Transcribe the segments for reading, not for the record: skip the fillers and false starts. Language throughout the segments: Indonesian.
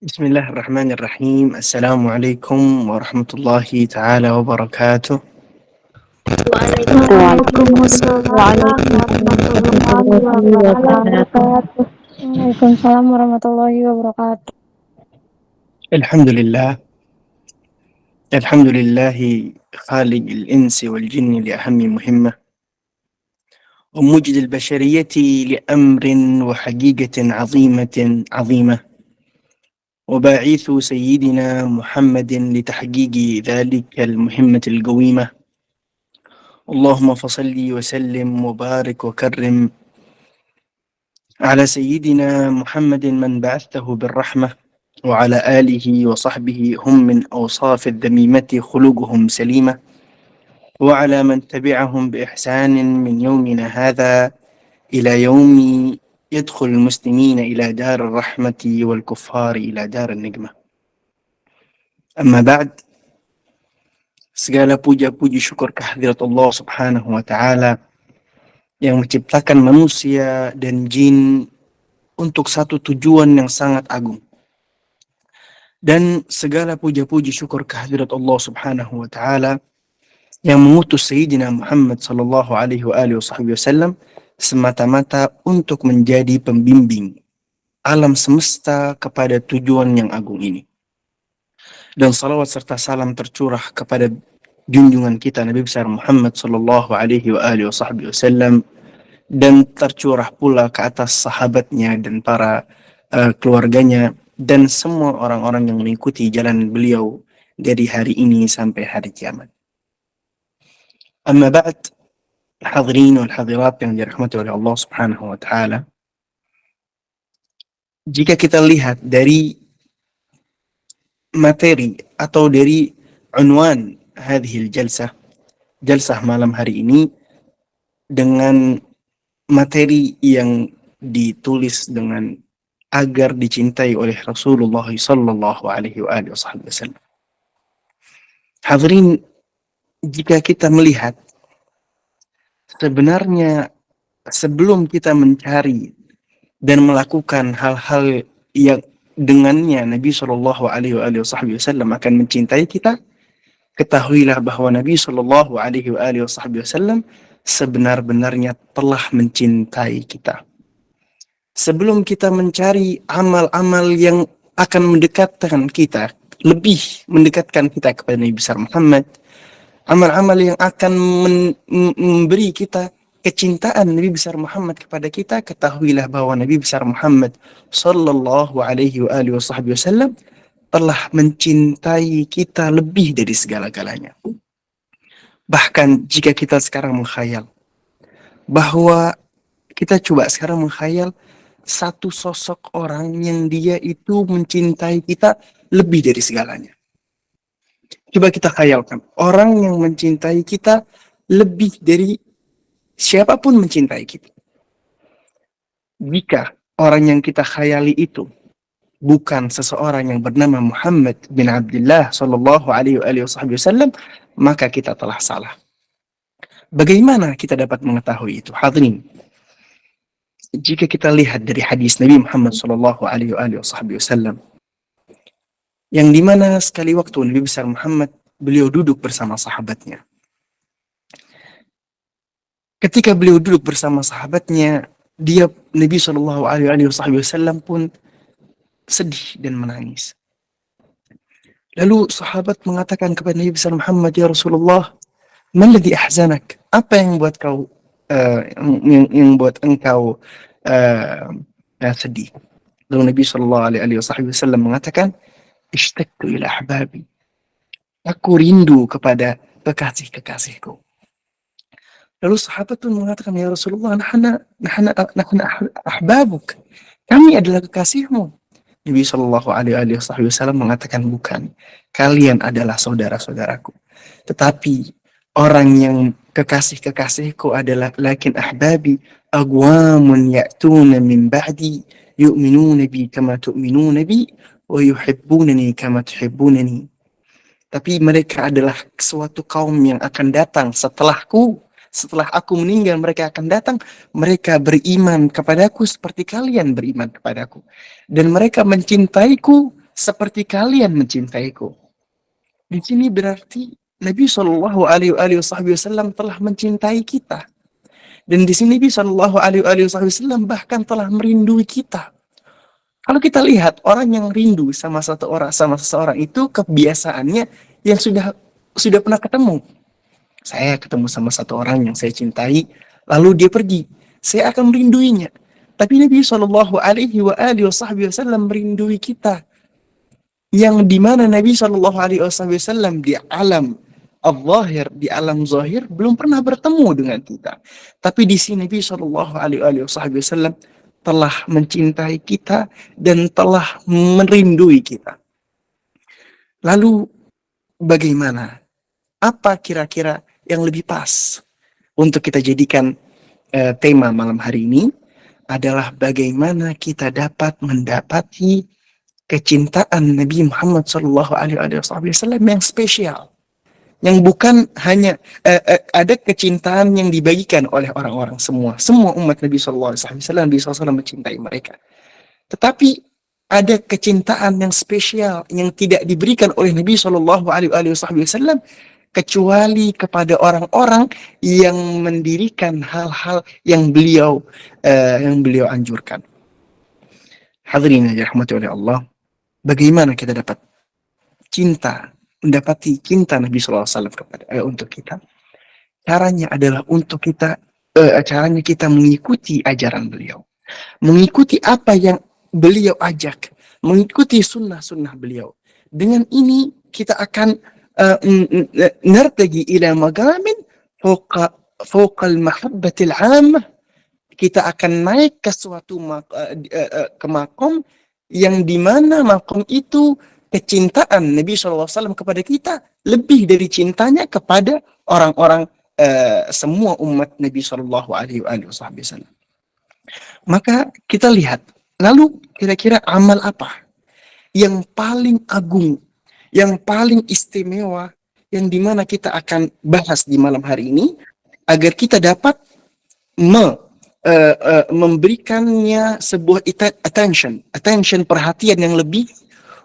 بسم الله الرحمن الرحيم. السلام عليكم ورحمة الله تعالى وبركاته. Waalaikumsalam warahmatullahi wabarakatuh. Waalaikumsalam warahmatullahi wabarakatuh. الحمد لله الحمد لله خالق الإنس والجن لأهم مهمة، وموجد البشرية لأمر وحقيقة عظيمة، وباعث سيدنا محمد لتحقيق ذلك المهمة القويمة. اللهم فصل وسلم وبارك وكرم على سيدنا محمد من بعثته بالرحمة، وعلى آله وصحبه هم من أوصاف الذميمة خلقهم سليمة، وعلى من تبعهم بإحسان من يومنا هذا إلى يوم يدخل المسلمين إلى دار الرحمة والكفار إلى دار النقمة. أما بعد، segala puja-puji syukur kehadirat Allah Subhanahu wa Ta'ala yang menciptakan manusia dan jin untuk satu tujuan yang sangat agung. Dan segala puja-puji syukur kehadirat Allah Subhanahu wa Ta'ala yang mengutus Sayyidina Muhammad sallallahu alaihi wasallam semata-mata untuk menjadi pembimbing alam semesta kepada tujuan yang agung ini. Dan salawat serta salam tercurah kepada junjungan kita Nabi besar Muhammad sallallahu alaihi wasallam, dan tercurah pula ke atas sahabatnya dan para keluarganya dan semua orang-orang yang mengikuti jalan beliau dari hari ini sampai hari kiamat. Amma ba'd, hadirin wal hadirat yang dirahmati oleh Allah Subhanahu wa Ta'ala, jika kita lihat dari materi atau dari unwan hadhil jalsah malam hari ini, dengan materi yang ditulis dengan agar dicintai oleh Rasulullah sallallahu alaihi wasallam. Hadirin, jika kita melihat sebenarnya sebelum kita mencari dan melakukan hal-hal yang dengannya Nabi sallallahu alaihi wasallam akan mencintai kita, ketahuilah bahwa Nabi sallallahu alaihi wasallam sebenar-benarnya telah mencintai kita. Sebelum kita mencari amal-amal yang akan mendekatkan kita, lebih mendekatkan kita kepada Nabi besar Muhammad, amal-amal yang akan memberi kita kecintaan Nabi besar Muhammad kepada kita, ketahuilah bahwa Nabi besar Muhammad sallallahu alaihi wasallam telah mencintai kita lebih dari segala-galanya. Bahkan jika kita sekarang menghayal bahwa kita coba sekarang menghayal satu sosok orang yang dia itu mencintai kita lebih dari segalanya. Coba kita khayalkan orang yang mencintai kita lebih dari siapapun mencintai kita. Jika orang yang kita khayali itu bukan seseorang yang bernama Muhammad bin Abdullah sallallahu alaihi wasallam, maka kita telah salah. Bagaimana kita dapat mengetahui itu? Hadirin, jika kita lihat dari hadis Nabi Muhammad sallallahu alaihi wasallam, yang dimana sekali waktu Nabi besar Muhammad beliau duduk bersama sahabatnya. Ketika beliau duduk bersama sahabatnya, Nabi sallallahu alaihi wasallam pun sedih dan menangis. Lalu sahabat mengatakan kepada Nabi besar Muhammad, "Ya Rasulullah, ma alladhi ahzanak?" Apa yang buat kau yang buat engkau sedih? Lalu Nabi sallallahu alaihi wasallam mengatakan, "Ishtaqtu ila ahbabi." Aku rindu kepada kekasih-kekasihku. Lalu sahabat pun mengatakan, "Ya Rasulullah, nahna ahbabuk." Kami adalah kekasihmu. Nabi sallallahu alaihi wasallam mengatakan, "Bukan. Kalian adalah saudara-saudaraku. Tetapi orang yang kekasih-kekasihku adalah lakin ahbabi aqwamun ya'tuna min ba'di yu'minuna bi kama tu'minuna bi wa yuhibbunani kama tuhibbunani." Tapi mereka adalah suatu kaum yang akan datang setelahku. Setelah aku meninggal, mereka akan datang. Mereka beriman kepadaku seperti kalian beriman kepadaku. Dan mereka mencintaiku seperti kalian mencintaiku. Di sini berarti Nabi Shallallahu Alaihi Wasallam telah mencintai kita. Dan di sini Nabi Shallallahu Alaihi Wasallam bahkan telah merindui kita. Kalau kita lihat orang yang rindu sama seseorang itu kebiasaannya yang sudah pernah ketemu. Saya ketemu sama satu orang yang saya cintai, lalu dia pergi, saya akan merinduinya. Tapi Nabi Shallallahu Alaihi Wasallam merindui kita, yang dimana Nabi Shallallahu Alaihi Wasallam di alam al-zahir, di alam zahir belum pernah bertemu dengan kita. Tapi di sini Nabi Shallallahu Alaihi Wasallam telah mencintai kita dan telah merindui kita. Lalu bagaimana? Apa kira-kira yang lebih pas untuk kita jadikan tema malam hari ini adalah bagaimana kita dapat mendapati kecintaan Nabi Muhammad Shallallahu Alaihi Wasallam yang spesial, yang bukan hanya ada kecintaan yang dibagikan oleh orang-orang semua umat Nabi Shallallahu Alaihi Wasallam. Nabi SAW mencintai mereka, tetapi ada kecintaan yang spesial yang tidak diberikan oleh Nabi Shallallahu Alaihi Wasallam kecuali kepada orang-orang yang mendirikan hal-hal yang beliau anjurkan. Hadirin yang dirahmati oleh Allah, bagaimana kita dapat mendapati cinta Nabi SAW untuk kita? Caranya adalah caranya kita mengikuti ajaran beliau, mengikuti apa yang beliau ajak, mengikuti sunnah-sunnah beliau. Dengan ini kita akan nartaqi ila magamin fawqa al-mahabbatil 'ammah. Kita akan naik ke suatu ke makom yang dimana makom itu kecintaan Nabi SAW kepada kita lebih dari cintanya kepada orang-orang semua umat Nabi Shallallahu Alaihi Wasallam. Maka kita lihat, lalu kira-kira amal apa yang paling agung, yang paling istimewa, yang dimana kita akan bahas di malam hari ini agar kita dapat memberikannya sebuah attention, perhatian yang lebih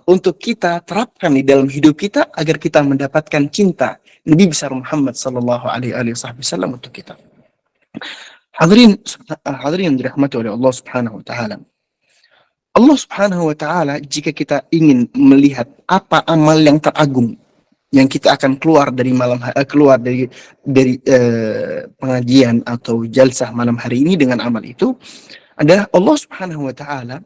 untuk kita terapkan di dalam hidup kita agar kita mendapatkan cinta Nabi besar Muhammad Sallallahu Alaihi Wasallam untuk kita. Hadirin yang dirahmati oleh Allah Subhanahu Wa Taala. Allah Subhanahu Wa Taala, jika kita ingin melihat apa amal yang teragung yang kita akan keluar dari pengajian atau jalsah malam hari ini dengan amal itu adalah Allah Subhanahu Wa Taala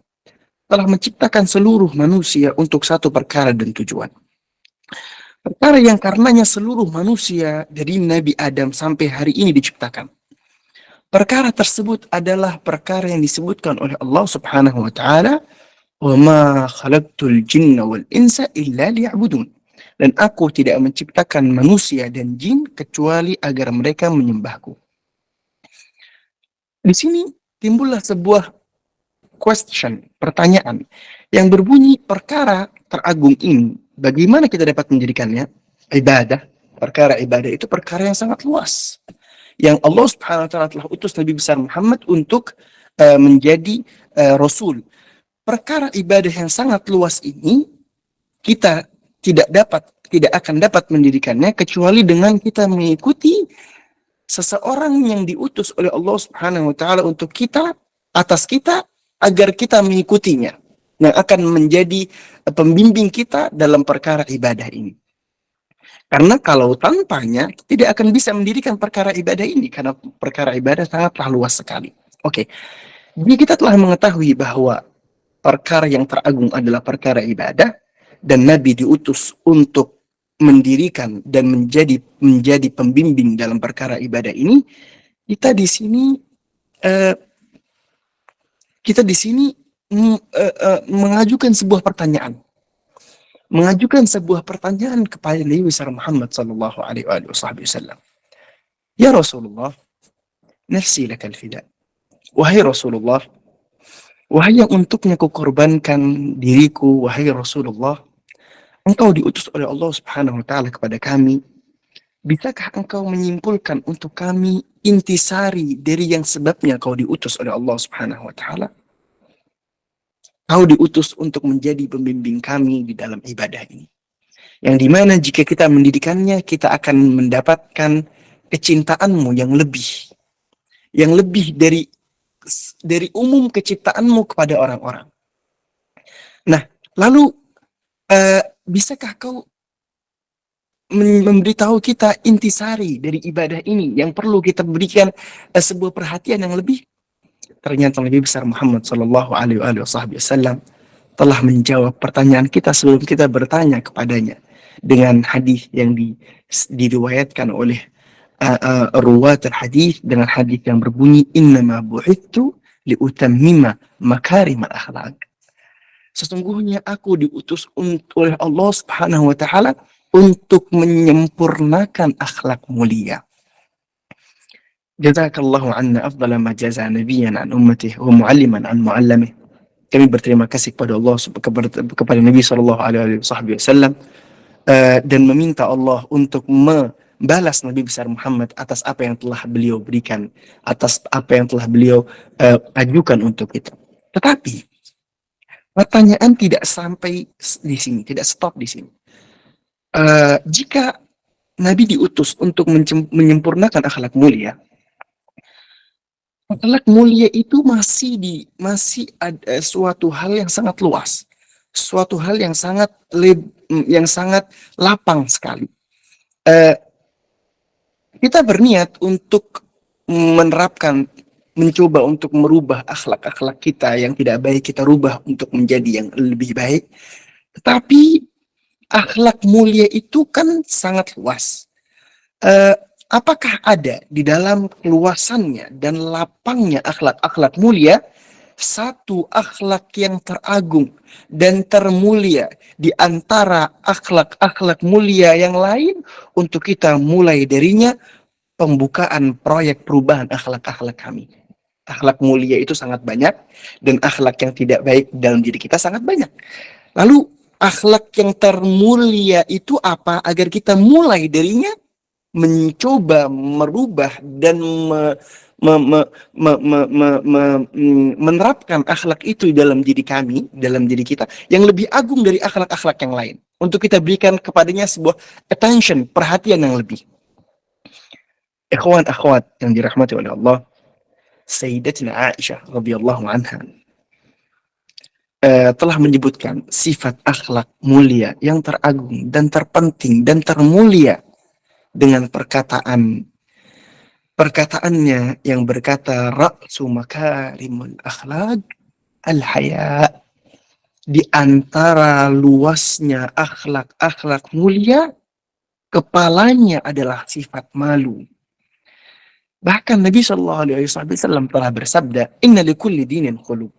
telah menciptakan seluruh manusia untuk satu perkara dan tujuan. Perkara yang karenanya seluruh manusia dari Nabi Adam sampai hari ini diciptakan. Perkara tersebut adalah perkara yang disebutkan oleh Allah Subhanahu Wa Taala, "Wa ma khalaqtul jinna wal insa illa liya'budun." Dan aku tidak menciptakan manusia dan jin kecuali agar mereka menyembahku. Di sini timbullah sebuah pertanyaan yang berbunyi, perkara teragung ini bagaimana kita dapat menjadikannya ibadah? Perkara ibadah itu perkara yang sangat luas, yang Allah Subhanahu Wa Taala telah utus Nabi besar Muhammad untuk menjadi Rasul. Perkara ibadah yang sangat luas ini kita tidak akan dapat mendirikannya kecuali dengan kita mengikuti seseorang yang diutus oleh Allah Subhanahu Wa Taala untuk kita, atas kita, agar kita mengikutinya, yang akan menjadi pembimbing kita dalam perkara ibadah ini. Karena kalau tanpanya tidak akan bisa mendirikan perkara ibadah ini, karena perkara ibadah sangatlah luas sekali. Oke, jadi kita telah mengetahui bahwa perkara yang teragung adalah perkara ibadah, dan Nabi diutus untuk mendirikan dan menjadi pembimbing dalam perkara ibadah ini. Kita di sini mengajukan sebuah pertanyaan kepada Nabi besar Muhammad Sallallahu Alaihi Wasallam. Ya Rasulullah, nafsi lakal fida. Wahai Rasulullah, wahai yang untuknya kukorbankan diriku, wahai Rasulullah, engkau diutus oleh Allah Subhanahu Wa Taala kepada kami. Bisakah engkau menyimpulkan untuk kami intisari dari yang sebabnya kau diutus oleh Allah Subhanahu Wa Taala? Kau diutus untuk menjadi pembimbing kami di dalam ibadah ini. Yang dimana jika kita mendidikannya, kita akan mendapatkan kecintaanmu yang lebih. Yang lebih dari umum keciptaanmu kepada orang-orang. Nah, lalu bisakah kau memberitahu kita intisari dari ibadah ini yang perlu kita berikan sebuah perhatian yang lebih? Ternyata Nabi besar Muhammad Sallallahu Alaihi Wasallam telah menjawab pertanyaan kita sebelum kita bertanya kepadanya dengan hadis yang diriwayatkan oleh ruwat hadis dengan hadis yang berbunyi innama bu'ithu liutammima makarimal akhlaq. Sesungguhnya aku diutus oleh Allah Subhanahu wa taala untuk menyempurnakan akhlak mulia. Jazakallahu anna afdala ma jaza nabiyyan an ummatihi wa mu'alliman an mu'allamihi. Kami berterima kasih kepada Allah, kepada Nabi Sallallahu Alaihi Wasallam, dan meminta Allah untuk membalas Nabi besar Muhammad atas apa yang telah beliau berikan, atas apa yang telah beliau ajukan untuk kita. Tetapi pertanyaan tidak sampai di sini, tidak stop di sini. Jika Nabi diutus untuk menyempurnakan akhlak mulia, akhlak mulia itu masih ada suatu hal yang sangat luas, suatu hal yang sangat lapang sekali. Kita berniat untuk menerapkan, mencoba untuk merubah akhlak-akhlak kita yang tidak baik, kita rubah untuk menjadi yang lebih baik. Tetapi akhlak mulia itu kan sangat luas. Apakah ada di dalam keluasannya dan lapangnya akhlak-akhlak mulia satu akhlak yang teragung dan termulia di antara akhlak-akhlak mulia yang lain untuk kita mulai darinya pembukaan proyek perubahan akhlak-akhlak kami? Akhlak mulia itu sangat banyak dan akhlak yang tidak baik dalam diri kita sangat banyak. Lalu akhlak yang termulia itu apa agar kita mulai darinya mencoba merubah dan menerapkan akhlak itu dalam diri kami, dalam diri kita yang lebih agung dari akhlak-akhlak yang lain, untuk kita berikan kepadanya sebuah attention, perhatian yang lebih. Ikhwan akhwat yang dirahmati oleh Allah, Sayyidatina Aisyah radhiyallahu anha telah menyebutkan sifat akhlak mulia yang teragung dan terpenting dan termulia dengan perkataannya yang berkata ra'su makarimul akhlaq al-haya. Di antara luasnya akhlak-akhlak mulia, kepalanya adalah sifat malu. Bahkan Nabi Shallallahu Alaihi Wasallam telah bersabda, Inna likulli dinin khuluq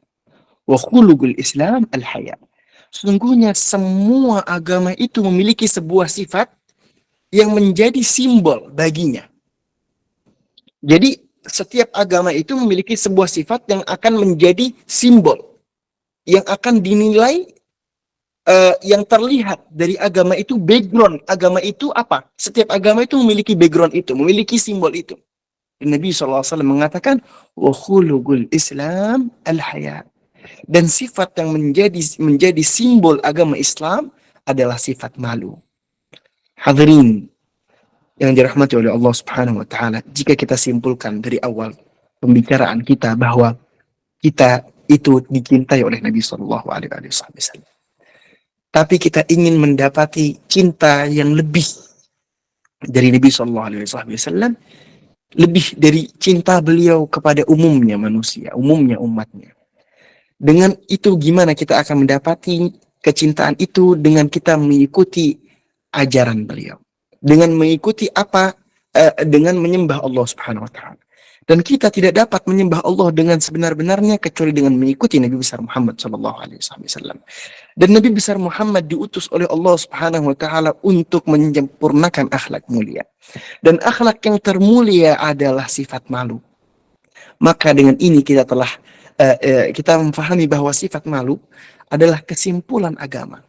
wa khuluqul Islam al-haya. Sesungguhnya semua agama itu memiliki sebuah sifat yang menjadi simbol baginya. Jadi setiap agama itu memiliki sebuah sifat yang akan menjadi simbol, yang akan dinilai, yang terlihat dari agama itu, background agama itu apa. Setiap agama itu memiliki background itu, memiliki simbol itu. Dan Nabi SAW mengatakan, wa khuluqul Islam al-haya. Dan sifat yang menjadi simbol agama Islam adalah sifat malu. Hadirin yang dirahmati oleh Allah Subhanahu wa taala, jika kita simpulkan dari awal pembicaraan kita bahwa kita itu dicintai oleh Nabi Shallallahu Alaihi Wasallam, tapi kita ingin mendapati cinta yang lebih dari Nabi Shallallahu Alaihi Wasallam, lebih dari cinta beliau kepada umumnya manusia, umumnya umatnya. Dengan itu gimana kita akan mendapati kecintaan itu? Dengan kita mengikuti ajaran beliau, dengan mengikuti dengan menyembah Allah Subhanahu wa taala. Dan kita tidak dapat menyembah Allah dengan sebenar-benarnya kecuali dengan mengikuti Nabi besar Muhammad sallallahu alaihi wasallam. Dan Nabi besar Muhammad diutus oleh Allah Subhanahu wa taala untuk menyempurnakan akhlak mulia. Dan akhlak yang termulia adalah sifat malu. Maka dengan ini kita telah kita memahami bahwa sifat malu adalah kesimpulan agama,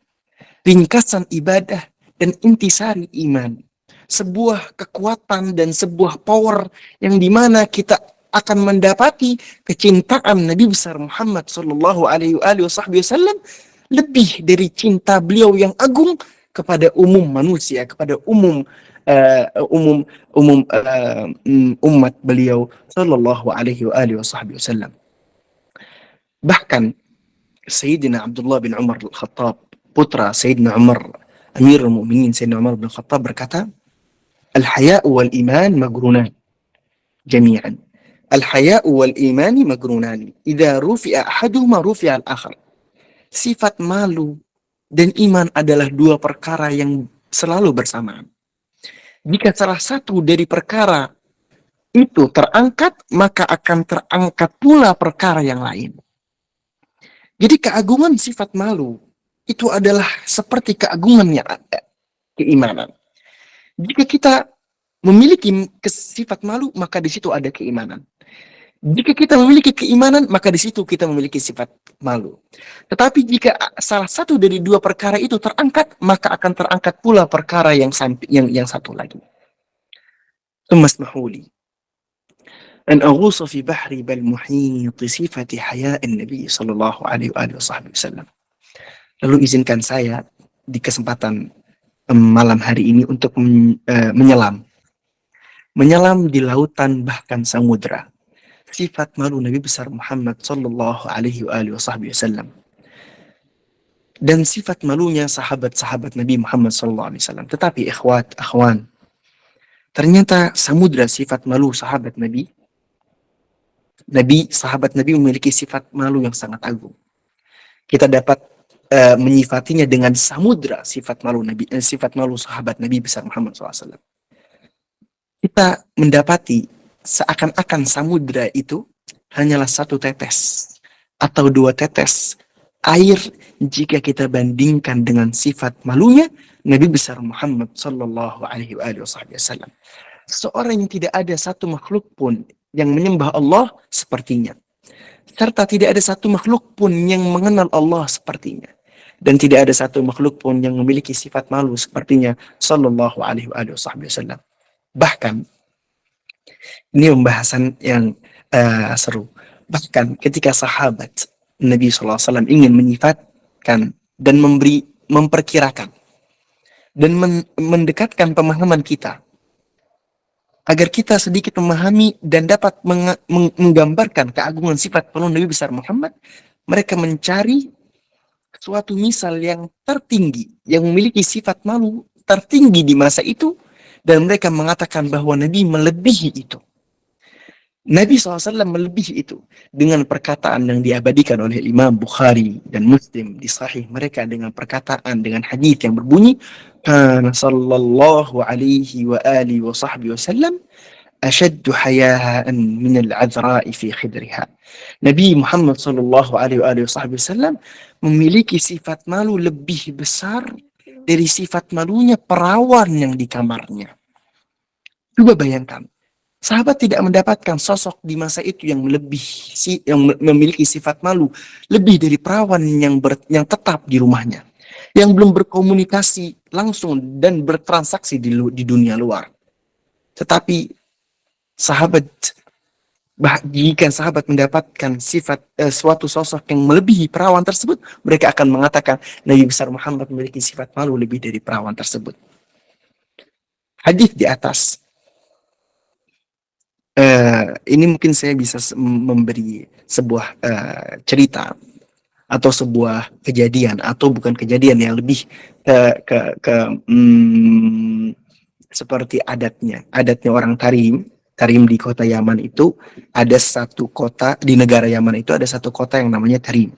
ringkasan ibadah dan intisari iman. Sebuah kekuatan dan sebuah power yang dimana kita akan mendapati kecintaan Nabi besar Muhammad sallallahu alaihi wasallam lebih dari cinta beliau yang agung kepada umum manusia, kepada umum umat beliau sallallahu alaihi wasallam. Bahkan Sayyidina Abdullah bin Umar al-Khattab, putra Sayyidina Umar, Amirul Mukminin Sayyidina Umar bin Khattab berkata, "Al-haya'u wal iman magrunan jami'an. Al-haya'u wal imani magrunani. Idza rufi'a ahaduhuma rufi'a al-akhar." Sifat malu dan iman adalah dua perkara yang selalu bersamaan. Jika salah satu dari perkara itu terangkat, maka akan terangkat pula perkara yang lain. Jadi keagungan sifat malu itu adalah seperti keagungannya keimanan. Jika kita memiliki sifat malu, maka di situ ada keimanan. Jika kita memiliki keimanan, maka di situ kita memiliki sifat malu. Tetapi jika salah satu dari dua perkara itu terangkat, maka akan terangkat pula perkara yang satu lagi. Masmahuli أن أغوص في بحر بل محيط صفة حياء النبي صلى الله عليه وسلم. Lalu izinkan saya di kesempatan malam hari ini untuk menyelam di lautan bahkan samudra sifat malu Nabi besar Muhammad sallallahu alaihi wasallam dan sifat malunya sahabat-sahabat Nabi Muhammad sallallahu alaihi wasallam. Tetapi akhwan, ternyata samudra sifat malu sahabat sahabat Nabi memiliki sifat malu yang sangat agung. Kita dapat menyifatinya dengan samudra sifat malu sifat malu sahabat Nabi besar Muhammad SAW. Kita mendapati seakan-akan samudra itu hanyalah satu tetes atau dua tetes air jika kita bandingkan dengan sifat malunya Nabi besar Muhammad Sallallahu Alaihi Wasallam. Seorang yang tidak ada satu makhluk pun yang menyembah Allah sepertinya, serta tidak ada satu makhluk pun yang mengenal Allah sepertinya, dan tidak ada satu makhluk pun yang memiliki sifat malu sepertinya sallallahu alaihi wasallam. Bahkan ini pembahasan yang seru. Bahkan ketika sahabat Nabi SAW ingin menyifatkan dan memperkirakan dan mendekatkan pemahaman kita agar kita sedikit memahami dan dapat menggambarkan keagungan sifat malu Nabi besar Muhammad, mereka mencari suatu misal yang tertinggi, yang memiliki sifat malu tertinggi di masa itu, dan mereka mengatakan bahwa Nabi melebihi itu. Nabi SAW melebihi itu dengan perkataan yang diabadikan oleh Imam Bukhari dan Muslim di sahih mereka dengan perkataan, dengan hadis yang berbunyi, "Kana sallallahu alaihi wa alihi wa sahbihi wasallam ashaddu hayaan min al-'adhra'i fi khidriha." Nabi Muhammad sallallahu alaihi wa alihi wasallam memiliki sifat malu lebih besar dari sifat malunya perawan yang di kamarnya. Coba bayangkan. Sahabat tidak mendapatkan sosok di masa itu yang memiliki sifat malu lebih dari perawan yang tetap di rumahnya, yang belum berkomunikasi langsung dan bertransaksi di dunia luar. Tetapi jika sahabat mendapatkan sifat suatu sosok yang melebihi perawan tersebut, mereka akan mengatakan Nabi besar Muhammad memiliki sifat malu lebih dari perawan tersebut. Hadis di atas ini mungkin saya bisa memberi sebuah cerita atau sebuah kejadian, atau bukan kejadian, yang lebih seperti adatnya orang Tarim di kota Yaman itu. Ada satu kota di negara Yaman itu, ada satu kota yang namanya Tarim.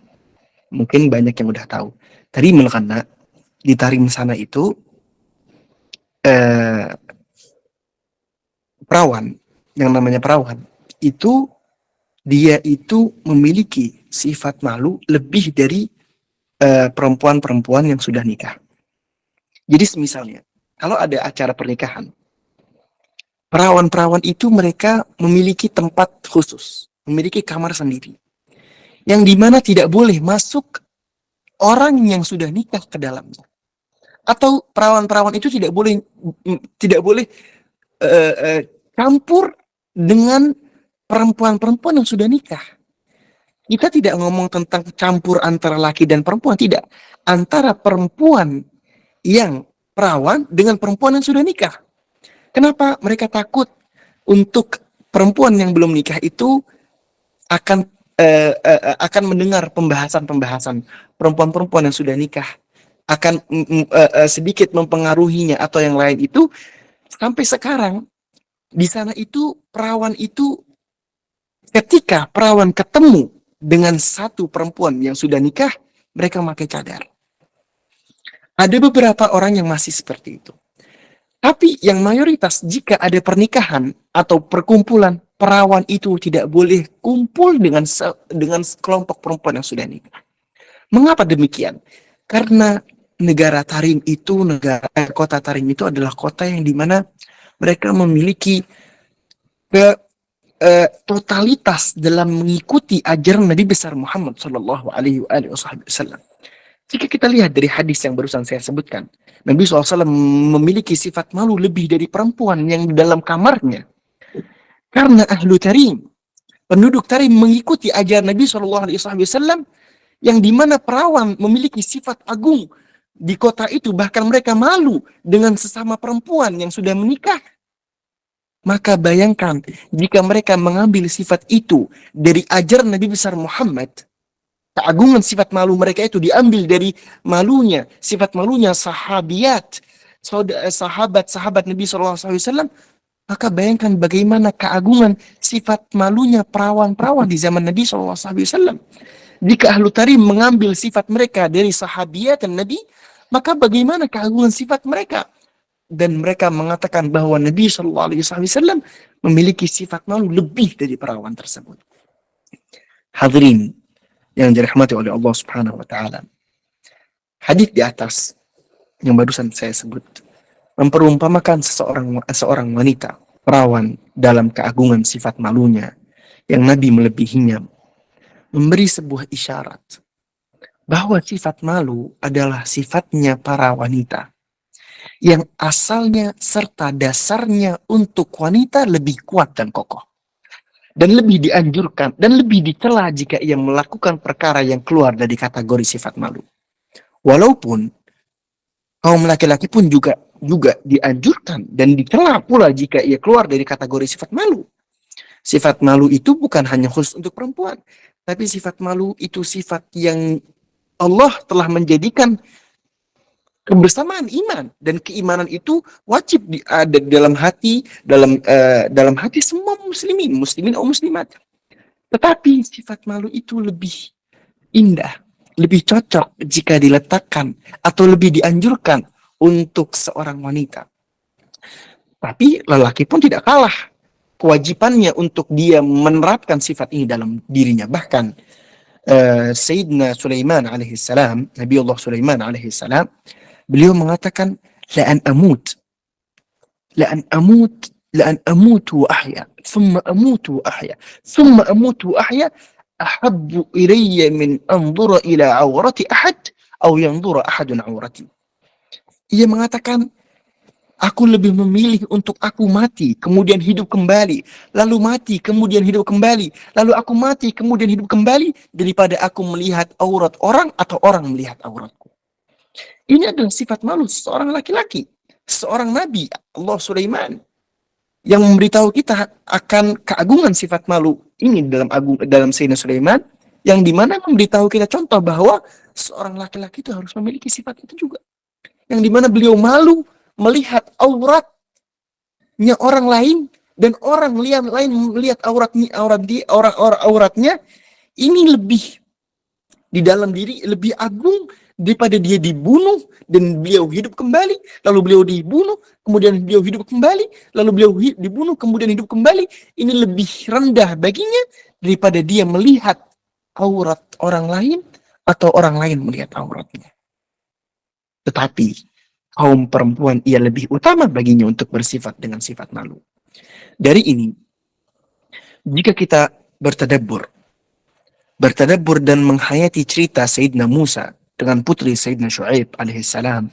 Mungkin banyak yang udah tahu Tarim, karena di Tarim sana itu perawan yang namanya perawan itu, dia itu memiliki sifat malu lebih dari perempuan-perempuan yang sudah nikah. Jadi misalnya kalau ada acara pernikahan, perawan-perawan itu mereka memiliki tempat khusus, memiliki kamar sendiri, yang dimana tidak boleh masuk orang yang sudah nikah ke dalamnya, atau perawan-perawan itu tidak boleh campur dengan perempuan-perempuan yang sudah nikah. Kita tidak ngomong tentang campur antara laki dan perempuan, tidak. Antara perempuan yang perawan dengan perempuan yang sudah nikah. Kenapa mereka takut untuk perempuan yang belum nikah itu akan mendengar pembahasan-pembahasan perempuan-perempuan yang sudah nikah, akan sedikit mempengaruhinya atau yang lain itu. Sampai sekarang di sana itu perawan itu, ketika perawan ketemu dengan satu perempuan yang sudah nikah, mereka memakai cadar. Ada beberapa orang yang masih seperti itu. Tapi yang mayoritas, jika ada pernikahan atau perkumpulan, perawan itu tidak boleh kumpul dengan kelompok perempuan yang sudah nikah. Mengapa demikian? Karena negara Tarim itu, kota Tarim itu adalah kota yang dimana mereka memiliki totalitas dalam mengikuti ajaran Nabi besar Muhammad Sallallahu Alaihi Wasallam. Jika kita lihat dari hadis yang barusan saya sebutkan, Nabi SAW memiliki sifat malu lebih dari perempuan yang di dalam kamarnya. Karena ahlu Tarim, penduduk Tarim mengikuti ajaran Nabi SAW, yang dimana perawan memiliki sifat agung di kota itu, bahkan mereka malu dengan sesama perempuan yang sudah menikah. Maka bayangkan jika mereka mengambil sifat itu dari ajaran Nabi besar Muhammad, keagungan sifat malu mereka itu diambil dari sifat malunya sahabat Nabi SAW, maka bayangkan bagaimana keagungan sifat malunya perawan-perawan di zaman Nabi SAW. Jika ahlu Tarim mengambil sifat mereka dari sahabiat dan Nabi, maka bagaimana keagungan sifat mereka? Dan mereka mengatakan bahwa Nabi SAW memiliki sifat malu lebih dari perawan tersebut. Hadirin yang dirahmati oleh Allah Subhanahu wa taala. Hadis di atas yang barusan saya sebut memperumpamakan seorang wanita perawan dalam keagungan sifat malunya yang Nabi melebihinya, memberi sebuah isyarat bahwa sifat malu adalah sifatnya para wanita yang asalnya serta dasarnya untuk wanita lebih kuat dan kokoh, dan lebih dianjurkan dan lebih dicela jika ia melakukan perkara yang keluar dari kategori sifat malu. Walaupun kaum laki-laki pun juga dianjurkan dan dicela pula jika ia keluar dari kategori sifat malu. Sifat malu itu bukan hanya khusus untuk perempuan, tapi sifat malu itu sifat yang Allah telah menjadikan kebersamaan iman, dan keimanan itu wajib ada dalam hati semua muslimin atau muslimat. Tetapi sifat malu itu lebih indah, lebih cocok jika diletakkan atau lebih dianjurkan untuk seorang wanita. Tapi lelaki pun tidak kalah kewajibannya untuk dia menerapkan sifat ini dalam dirinya. Bahkan Sayyidina Sulaiman alaihissalam, Nabi Allah Sulaiman alaihissalam, beliau mengatakan la'an amut wa ahya thumma amut wa ahya ahabbu ilayya min anzura ila awrati ahad aw yanzura ahadun awrati. Ia mengatakan, aku lebih memilih untuk aku mati kemudian hidup kembali, lalu mati kemudian hidup kembali, lalu aku mati kemudian hidup kembali, daripada aku melihat aurat orang atau orang melihat auratku. Ini adalah sifat malu seorang laki-laki, seorang nabi Allah Sulaiman, yang memberitahu kita akan keagungan sifat malu ini dalam Sayyidina Sulaiman, yang dimana memberitahu kita contoh bahwa seorang laki-laki itu harus memiliki sifat itu juga, yang dimana beliau malu melihat auratnya orang lain, dan orang lain melihat auratnya. Ini lebih di dalam diri, lebih agung daripada dia dibunuh dan beliau hidup kembali, lalu beliau dibunuh, kemudian beliau hidup kembali, lalu beliau dibunuh, kemudian hidup kembali. Ini lebih rendah baginya daripada dia melihat aurat orang lain atau orang lain melihat auratnya. Tetapi kaum perempuan ia lebih utama baginya untuk bersifat dengan sifat malu. Dari ini, jika kita bertadabbur dan menghayati cerita Sayyidina Musa dengan putri Sayyidina Syuaib alaihissalam,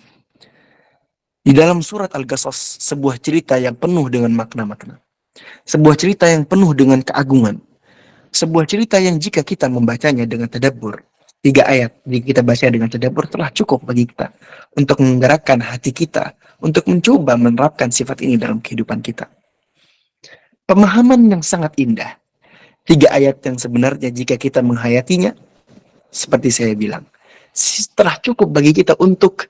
di dalam surat Al-Qasas, sebuah cerita yang penuh dengan makna-makna. Sebuah cerita yang penuh dengan keagungan. Sebuah cerita yang jika kita membacanya dengan tadabbur, 3 ayat jika kita baca dengan tadabbur telah cukup bagi kita untuk menggerakkan hati kita untuk mencoba menerapkan sifat ini dalam kehidupan kita. Pemahaman yang sangat indah. 3 ayat yang sebenarnya jika kita menghayatinya, seperti saya bilang, telah cukup bagi kita untuk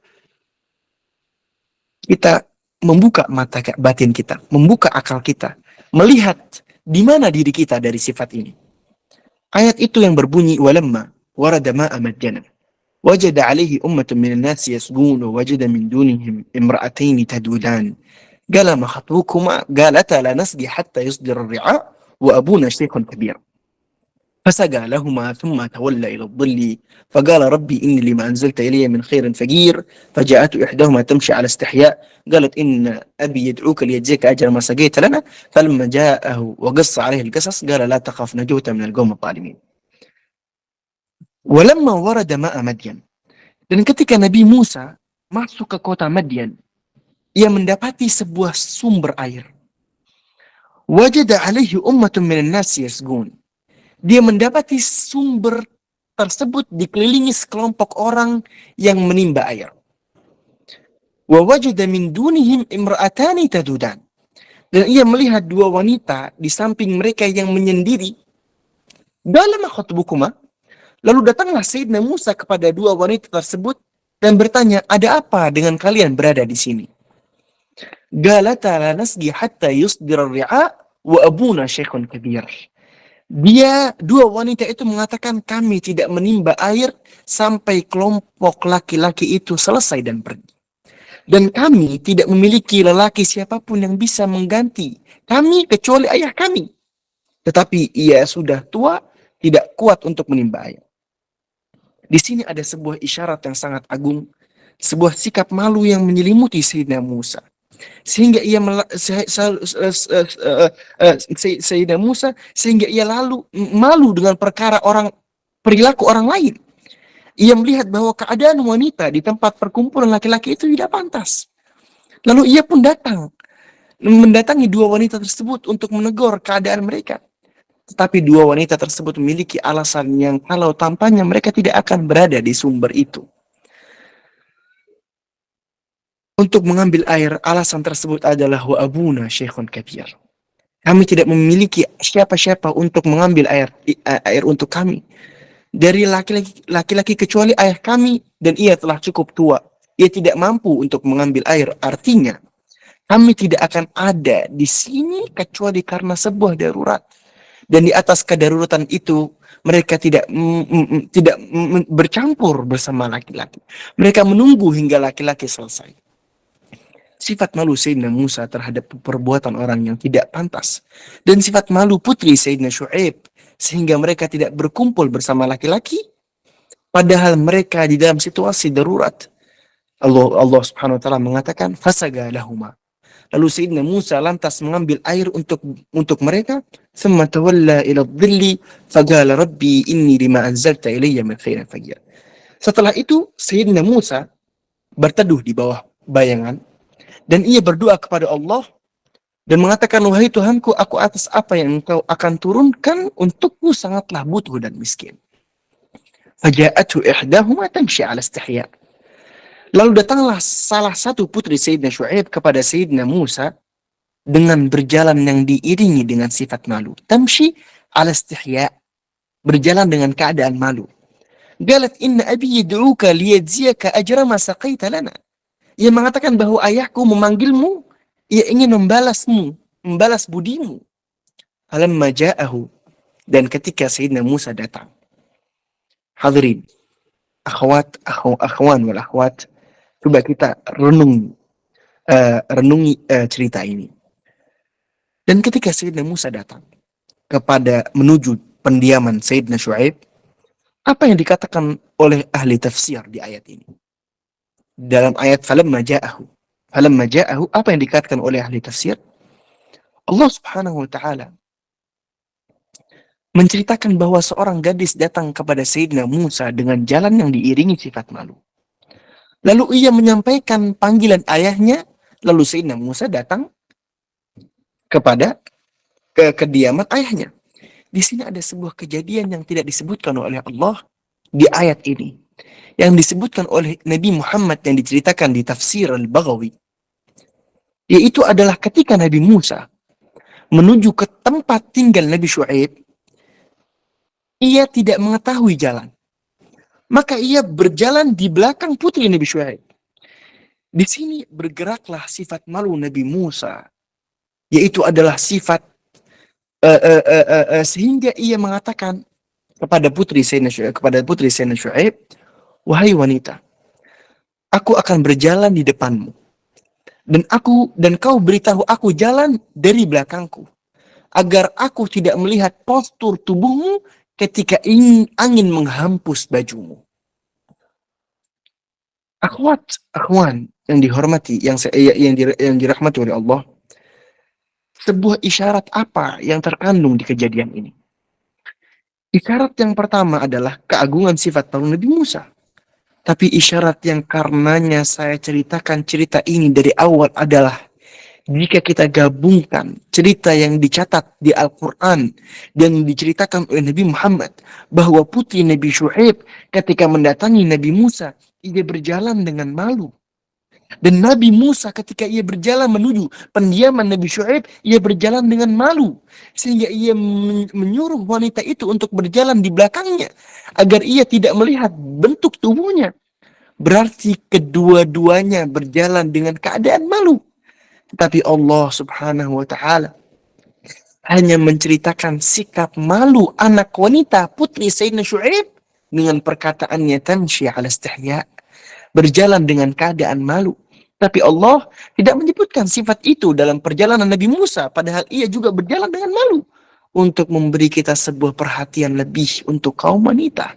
kita membuka mata batin kita, membuka akal kita, melihat di mana diri kita dari sifat ini. Ayat itu yang berbunyi, walamma warada ma'a madyana wajada alaihi ummatun minan nasi yasgun wa wajada min dunihim imra'ataini tadudan qala ma khatbukuma qalata la nasqi hatta yusdira ar-ri'a wa abuna shaykhun kabir فسقى لهما ثم تولى إلى الظل فقال ربي إني لما أنزلت إلي من خير فقير فجاءته إحداهما تمشي على استحياء قالت إن أبي يدعوك ليجزيك أجر ما سقيت لنا فلما جاءه وقص عليه القصص قال لا تخف نجوت من القوم الظالمين. ولما ورد ماء مدين, dan ketika Nabi Musa masuk ke kota Madian, ia mendapati sebuah sumber air. Wajada alaihi ummatun minan nasi yasgun, dia mendapati sumber tersebut dikelilingi sekelompok orang yang menimba air. Wa wajada min dunihim imra'atani tadudan, dan ia melihat 2 wanita di samping mereka yang menyendiri. Qala ma khatbukuma, lalu datanglah Sayyidina Musa kepada 2 wanita tersebut dan bertanya, ada apa dengan kalian berada di sini? Qalata la nasqi hatta yusdira ar-ri'a wa abuna shaykhun kabir. Dia 2 wanita itu mengatakan, kami tidak menimba air sampai kelompok laki-laki itu selesai dan pergi. Dan kami tidak memiliki lelaki siapapun yang bisa mengganti kami kecuali ayah kami. Tetapi ia sudah tua, tidak kuat untuk menimba air. Di sini ada sebuah isyarat yang sangat agung, sebuah sikap malu yang menyelimuti Sayyidina Musa. Sehingga ia Sayyidina Musa sehingga ia lalu malu dengan perilaku orang lain. Ia melihat bahwa keadaan wanita di tempat perkumpulan laki-laki itu tidak pantas. Lalu ia pun mendatangi 2 wanita tersebut untuk menegur keadaan mereka. Tetapi 2 wanita tersebut memiliki alasan yang kalau tampaknya mereka tidak akan berada di sumber itu untuk mengambil air. Alasan tersebut adalah wa abuna shaykhun kabir. Kami tidak memiliki siapa-siapa untuk mengambil air untuk kami dari laki-laki kecuali ayah kami, dan ia telah cukup tua. Ia tidak mampu untuk mengambil air. Artinya, kami tidak akan ada di sini kecuali karena sebuah darurat. Dan di atas kedaruratan itu, mereka tidak bercampur bersama laki-laki. Mereka menunggu hingga laki-laki selesai. Sifat malu Sayyidina Musa terhadap perbuatan orang yang tidak pantas, dan sifat malu putri Sayyidina Syu'aib sehingga mereka tidak berkumpul bersama laki-laki padahal mereka di dalam situasi darurat. Allah Subhanahu wa taala mengatakan fasaga lahuma, lalu Sayyidina Musa lantas mengambil air untuk mereka. Thumma tawalla ila dhilli faqala rabbi inni lima anzalta ilayya min khairin faqir. Setelah itu Sayyidina Musa berteduh di bawah bayangan dan ia berdoa kepada Allah dan mengatakan, wahai Tuhanku, aku atas apa yang engkau akan turunkan untukku sangatlah butuh dan miskin. Faja'atu ihdahuma tamshi ala istihya. Lalu datanglah salah satu putri Sayyidina Syu'aib kepada Sayyidina Musa dengan berjalan yang diiringi dengan sifat malu. Tamshi ala istihya, berjalan dengan keadaan malu. Qalat inna abi yad'uka liyajziyaka ajra ma saqaita lana. Ia mengatakan bahwa ayahku memanggilmu, ia ingin membalas budimu. Falamma ja'ahu, dan ketika Sayyidina Musa datang. Hadirin, akhwan wal akhwat, coba kita renungi cerita ini. Dan ketika Sayyidina Musa datang menuju pendiaman Sayyidina Syu'aib, apa yang dikatakan oleh ahli tafsir di ayat ini? Dalam ayat falamma ja'ahu, apa yang dikatakan oleh ahli tafsir? Allah Subhanahu wa taala menceritakan bahwa seorang gadis datang kepada Sayyidina Musa dengan jalan yang diiringi sifat malu. Lalu ia menyampaikan panggilan ayahnya, lalu Sayyidina Musa datang kepada kediaman ayahnya. Di sini ada sebuah kejadian yang tidak disebutkan oleh Allah di ayat ini, yang disebutkan oleh Nabi Muhammad yang diceritakan di tafsir Al-Baghawi, yaitu adalah ketika Nabi Musa menuju ke tempat tinggal Nabi Syuaib, ia tidak mengetahui jalan. Maka ia berjalan di belakang putri Nabi Syuaib. Di sini bergeraklah sifat malu Nabi Musa, yaitu adalah sifat sehingga ia mengatakan kepada putri Sayyidina Syuaib, wahai wanita, aku akan berjalan di depanmu, dan kau beritahu aku jalan dari belakangku, agar aku tidak melihat postur tubuhmu ketika angin menghampus bajumu. Akhwan yang dihormati, yang dirahmati oleh Allah, sebuah isyarat apa yang terkandung di kejadian ini? Isyarat yang pertama adalah keagungan sifat malu Nabi Musa. Tapi isyarat yang karenanya saya ceritakan cerita ini dari awal adalah, jika kita gabungkan cerita yang dicatat di Al-Quran dan diceritakan oleh Nabi Muhammad, bahwa putri Nabi Syuaib ketika mendatangi Nabi Musa, ia berjalan dengan malu. Dan Nabi Musa ketika ia berjalan menuju pendiaman Nabi Syuaib, ia berjalan dengan malu. Sehingga ia menyuruh wanita itu untuk berjalan di belakangnya, agar ia tidak melihat bentuk tubuhnya. Berarti kedua-duanya berjalan dengan keadaan malu. Tetapi Allah Subhanahu wa Ta'ala hanya menceritakan sikap malu anak wanita putri Sayyidina Syuaib dengan perkataannya tamshi ala istihya, berjalan dengan keadaan malu. Tapi Allah tidak menyebutkan sifat itu dalam perjalanan Nabi Musa, padahal ia juga berjalan dengan malu, untuk memberi kita sebuah perhatian lebih untuk kaum wanita,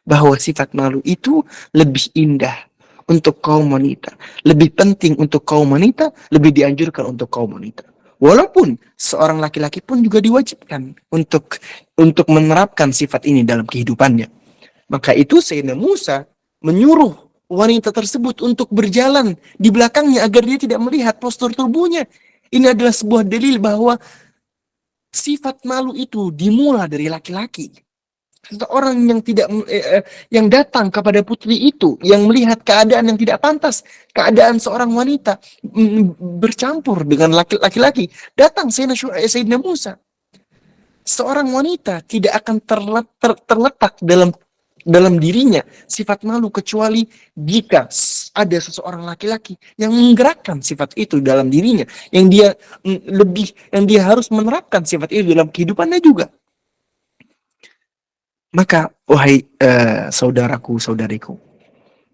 bahwa sifat malu itu lebih indah untuk kaum wanita, lebih penting untuk kaum wanita, lebih dianjurkan untuk kaum wanita. Walaupun seorang laki-laki pun juga diwajibkan untuk menerapkan sifat ini dalam kehidupannya. Maka itu Sayyidina Musa menyuruh wanita tersebut untuk berjalan di belakangnya agar dia tidak melihat postur tubuhnya. Ini adalah sebuah dalil bahwa sifat malu itu dimulai dari laki-laki. Seseorang yang datang kepada putri itu, yang melihat keadaan yang tidak pantas, keadaan seorang wanita bercampur dengan laki-laki, datang Sayyidina Musa. Seorang wanita tidak akan terletak dalam dirinya sifat malu, kecuali jika ada seseorang laki-laki yang menggerakkan sifat itu dalam dirinya, yang dia harus menerapkan sifat itu dalam kehidupannya juga. Maka wahai saudaraku, saudariku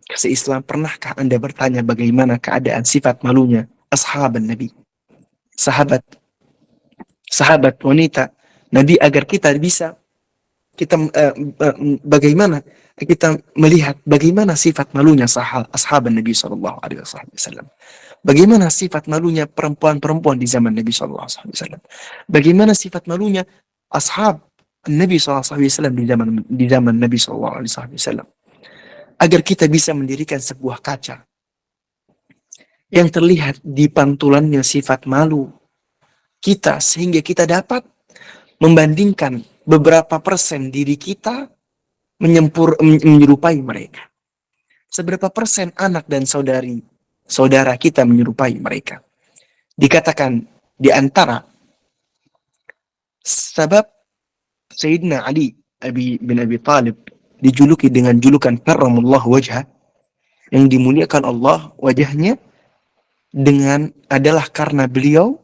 kasih Islam, pernahkah Anda bertanya bagaimana keadaan sifat malunya ashaban Nabi, sahabat wanita Nabi, agar kita bisa bagaimana kita melihat bagaimana sifat malunya ashaban Nabi sallallahu alaihi wasallam. Bagaimana sifat malunya perempuan-perempuan di zaman Nabi sallallahu alaihi wasallam. Bagaimana sifat malunya ashab Nabi sallallahu alaihi wasallam di zaman Nabi sallallahu alaihi wasallam. Agar kita bisa mendirikan sebuah kaca yang terlihat di pantulannya sifat malu kita, sehingga kita dapat membandingkan beberapa persen diri kita menyerupai mereka. Seberapa persen anak dan saudara kita menyerupai mereka. Dikatakan di antara sebab Sayyidina Ali bin Abi Thalib dijuluki dengan julukan karramallahu wajhah, yang dimuliakan Allah wajahnya, adalah karena beliau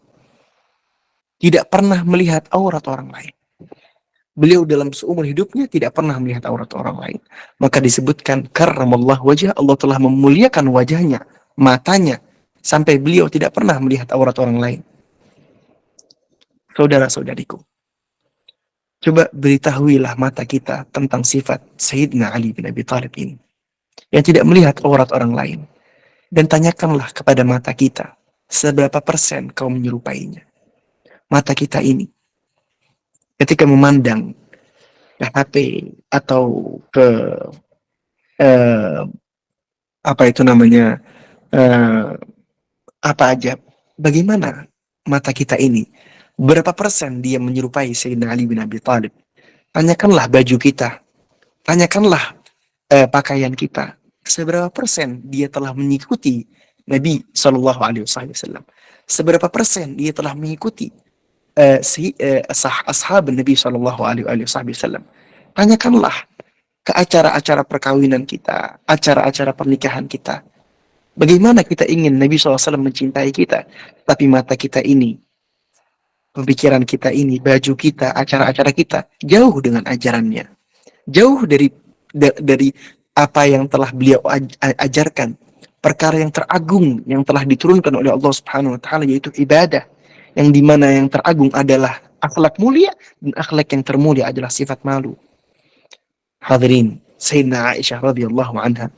tidak pernah melihat aurat orang lain. Beliau dalam seumur hidupnya tidak pernah melihat aurat orang lain. Maka disebutkan karramallahu wajhah, Allah telah memuliakan wajahnya, matanya, sampai beliau tidak pernah melihat aurat orang lain. Saudara-saudariku, coba beritahuilah mata kita tentang sifat Sayyidina Ali bin Abi Thalib ini, yang tidak melihat aurat orang lain. Dan tanyakanlah kepada mata kita, seberapa persen kau menyerupainya. Mata kita ini, ketika memandang ke HP atau ke apa aja, bagaimana mata kita ini Berapa persen dia menyerupai Sayyidina Ali bin Abi Thalib? Tanyakanlah baju kita, tanyakanlah pakaian kita. Seberapa persen dia telah mengikuti Nabi Shallallahu Alaihi Wasallam? Seberapa persen dia telah mengikuti ashab Nabi Shallallahu Alaihi Wasallam? Tanyakanlah ke acara-acara perkawinan kita, acara-acara pernikahan kita. Bagaimana kita ingin Nabi SAW mencintai kita, tapi mata kita ini, pemikiran kita ini, baju kita, acara-acara kita, jauh dengan ajarannya. Jauh dari apa yang telah beliau ajarkan. Perkara yang teragung, yang telah diturunkan oleh Allah Subhanahu Wa Taala, yaitu ibadah. Yang dimana yang teragung adalah akhlak mulia, dan akhlak yang termulia adalah sifat malu. Hadirin, Sayyidina Aisyah radhiyallahu anha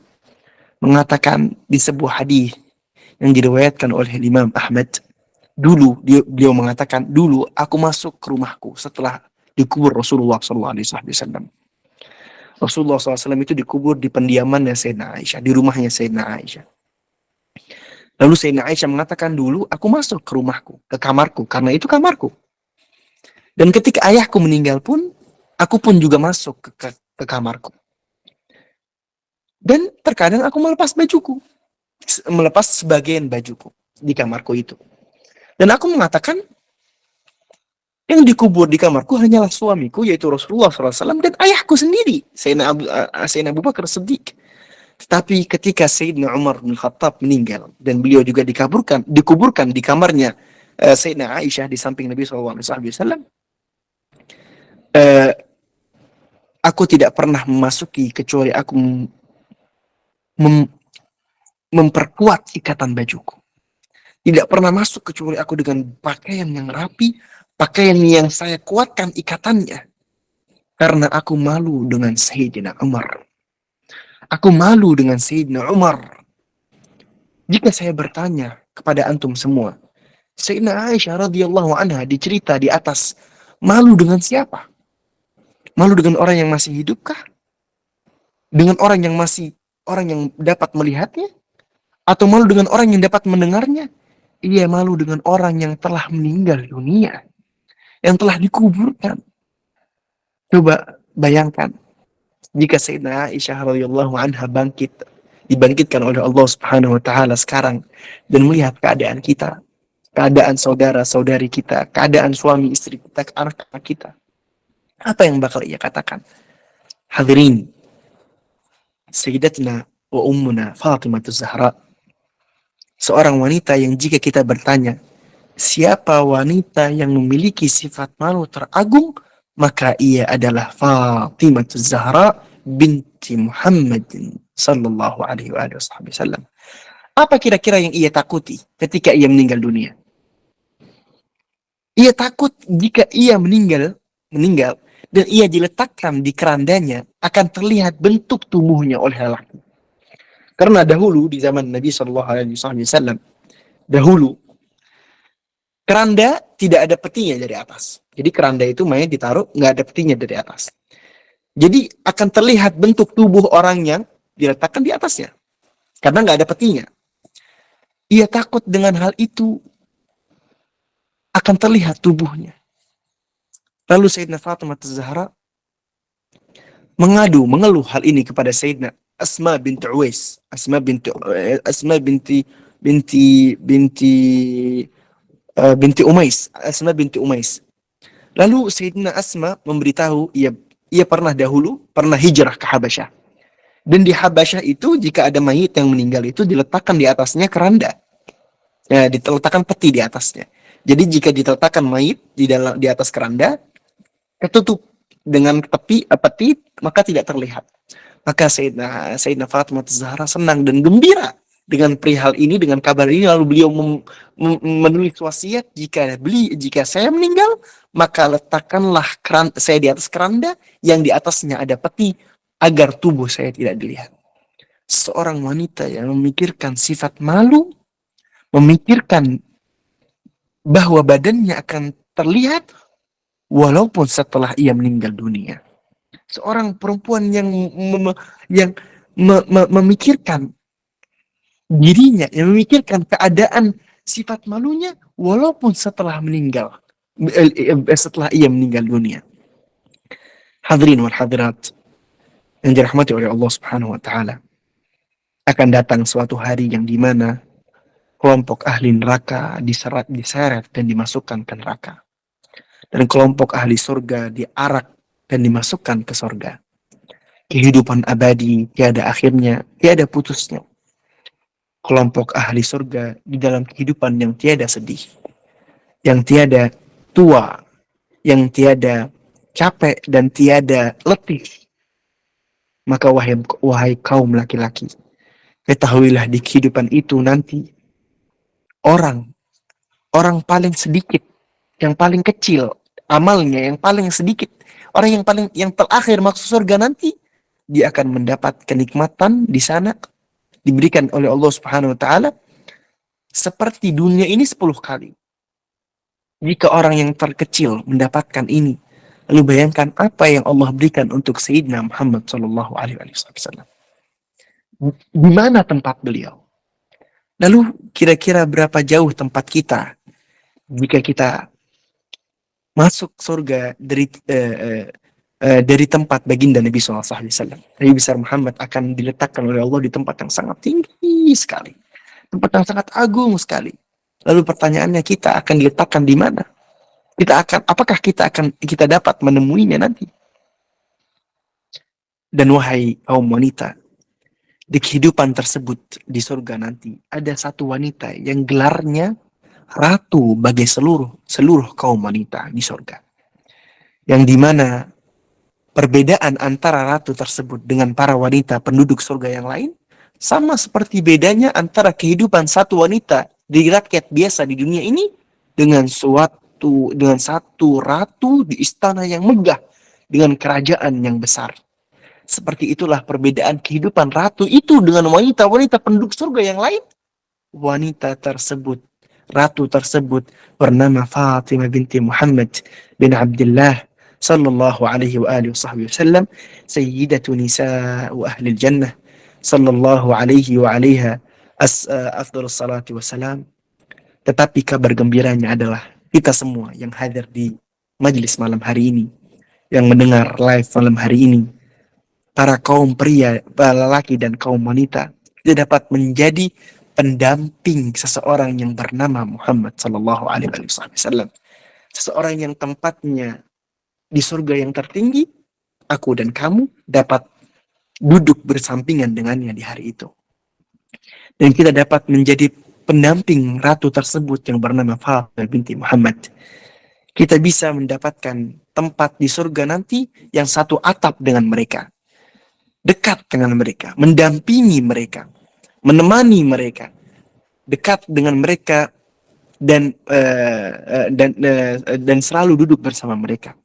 mengatakan di sebuah hadis yang diriwayatkan oleh Imam Ahmad, dulu beliau mengatakan, dulu aku masuk ke rumahku setelah dikubur Rasulullah SAW. Rasulullah SAW itu dikubur di pendiamannya Sayyidina Aisyah, di rumahnya Sayyidina Aisyah. Lalu Sayyidina Aisyah mengatakan, dulu aku masuk ke rumahku, ke kamarku, karena itu kamarku. Dan ketika ayahku meninggal pun, aku pun juga masuk ke kamarku. Dan terkadang aku melepas bajuku, melepas sebagian bajuku di kamarku itu. Dan aku mengatakan, yang dikubur di kamarku hanyalah suamiku, yaitu Rasulullah SAW, dan ayahku sendiri, Sayyidina Abu Bakar Siddiq. Tetapi ketika Sayyidina Umar bin Khattab meninggal, dan beliau juga dikuburkan di kamarnya Sayyidina Aisyah di samping Nabi SAW, aku tidak pernah memasuki kecuali aku memperkuat ikatan bajuku. Tidak pernah masuk kecuali aku dengan pakaian yang rapi, pakaian yang saya kuatkan ikatannya. Karena aku malu dengan Sayyidina Umar. Aku malu dengan Sayyidina Umar. Jika saya bertanya kepada antum semua, Sayyidina Aisyah radhiyallahu anha dicerita di atas, malu dengan siapa? Malu dengan orang yang masih hidupkah? Dengan orang yang dapat melihatnya? Atau malu dengan orang yang dapat mendengarnya? Ia malu dengan orang yang telah meninggal dunia, yang telah dikuburkan. Coba bayangkan, jika Sayyidina Aisyah radhiyallahu anha dibangkitkan oleh Allah Subhanahu Wa Taala sekarang, dan melihat keadaan kita, keadaan saudara-saudari kita, keadaan suami istri kita, anak-anak kita, apa yang bakal ia katakan? Hadirin, Sayyidatina wa ummuna Fatimah Az-Zahra, seorang wanita yang jika kita bertanya, siapa wanita yang memiliki sifat malu teragung, maka ia adalah Fatimah Az-Zahra binti Muhammadin sallallahu alaihi wasallam. Apa kira-kira yang ia takuti ketika ia meninggal dunia? Ia takut jika ia meninggal dan ia diletakkan di kerandanya, akan terlihat bentuk tubuhnya oleh lelaki. Karena dahulu di zaman Nabi Shallallahu Alaihi Wasallam, dahulu keranda tidak ada petinya dari atas. Jadi keranda itu mayat ditaruh, nggak ada petinya dari atas. Jadi akan terlihat bentuk tubuh orang yang diletakkan di atasnya, karena nggak ada petinya. Ia takut dengan hal itu akan terlihat tubuhnya. Lalu Sayyidina Fatimah Az-Zahra mengeluh hal ini kepada Sayyidina Asma binti Uwais, Asma binti Umais. Lalu Sayyidina Asma memberitahu ia pernah hijrah ke Habasyah. Dan di Habasyah itu jika ada mayit yang meninggal itu diletakkan di atasnya keranda. Ya, diletakkan peti di atasnya. Jadi jika diletakkan mayit di atas keranda, ketutup dengan peti, maka tidak terlihat. Maka Sayyidina Fatimah Az-Zahra senang dan gembira dengan perihal ini, dengan kabar ini. Lalu beliau menulis wasiat, jika saya meninggal, maka letakkanlah saya di atas keranda yang di atasnya ada peti, agar tubuh saya tidak dilihat. Seorang wanita yang memikirkan sifat malu, memikirkan bahwa badannya akan terlihat walaupun setelah ia meninggal dunia. Seorang perempuan yang memikirkan dirinya, yang memikirkan keadaan sifat malunya walaupun setelah meninggal. setelah ia meninggal dunia. Hadirin wal hadirat yang dirahmati oleh Allah Subhanahu wa taala. Akan datang suatu hari yang dimana kelompok ahli neraka diseret dan dimasukkan ke neraka. Dan kelompok ahli surga diarak dan dimasukkan ke surga. Kehidupan abadi, tiada akhirnya, tiada putusnya. Kelompok ahli surga di dalam kehidupan yang tiada sedih, yang tiada tua, yang tiada capek dan tiada letih. Maka wahai kaum laki-laki, ketahuilah di kehidupan itu nanti orang paling sedikit, yang paling kecil amalnya, yang paling sedikit, orang yang terakhir masuk surga nanti, dia akan mendapat kenikmatan di sana diberikan oleh Allah Subhanahu wa taala seperti dunia ini 10 kali. Jika orang yang terkecil mendapatkan ini, lalu bayangkan apa yang Allah berikan untuk Sayyidina Muhammad sallallahu alaihi wasallam. Di mana tempat beliau? Lalu kira-kira berapa jauh tempat kita jika kita masuk surga dari tempat baginda Nabi SAW. Nabi besar Muhammad akan diletakkan oleh Allah di tempat yang sangat tinggi sekali. Tempat yang sangat agung sekali. Lalu pertanyaannya, kita akan diletakkan di mana? Apakah kita dapat menemuinya nanti? Dan wahai kaum wanita, di kehidupan tersebut di surga nanti ada satu wanita yang gelarnya ratu bagi seluruh kaum wanita di surga. Yang dimana perbedaan antara ratu tersebut dengan para wanita penduduk surga yang lain sama seperti bedanya antara kehidupan satu wanita di rakyat biasa di dunia ini dengan satu ratu di istana yang megah dengan kerajaan yang besar. Seperti itulah perbedaan kehidupan ratu itu dengan wanita-wanita penduduk surga yang lain. Wanita tersebut, ratu tersebut bernama Fatimah binti Muhammad bin Abdullah sallallahu alaihi wa alihi wasallam, sayyidatu nisa'u ahli jannah sallallahu alaihi wa alaiha afdhalus salati wassalam. Tetapi kabar gembiranya adalah kita semua yang hadir di majelis malam hari ini, yang mendengar live malam hari ini, para kaum pria, lelaki dan kaum wanita, kita dapat menjadi pendamping seseorang yang bernama Muhammad sallallahu alaihi wasallam. Seseorang yang tempatnya di surga yang tertinggi, aku dan kamu dapat duduk bersampingan dengannya di hari itu. Dan kita dapat menjadi pendamping ratu tersebut yang bernama Fatimah binti Muhammad. Kita bisa mendapatkan tempat di surga nanti yang satu atap dengan mereka. Dekat dengan mereka, mendampingi mereka, menemani mereka, dekat dengan mereka dan selalu duduk bersama mereka.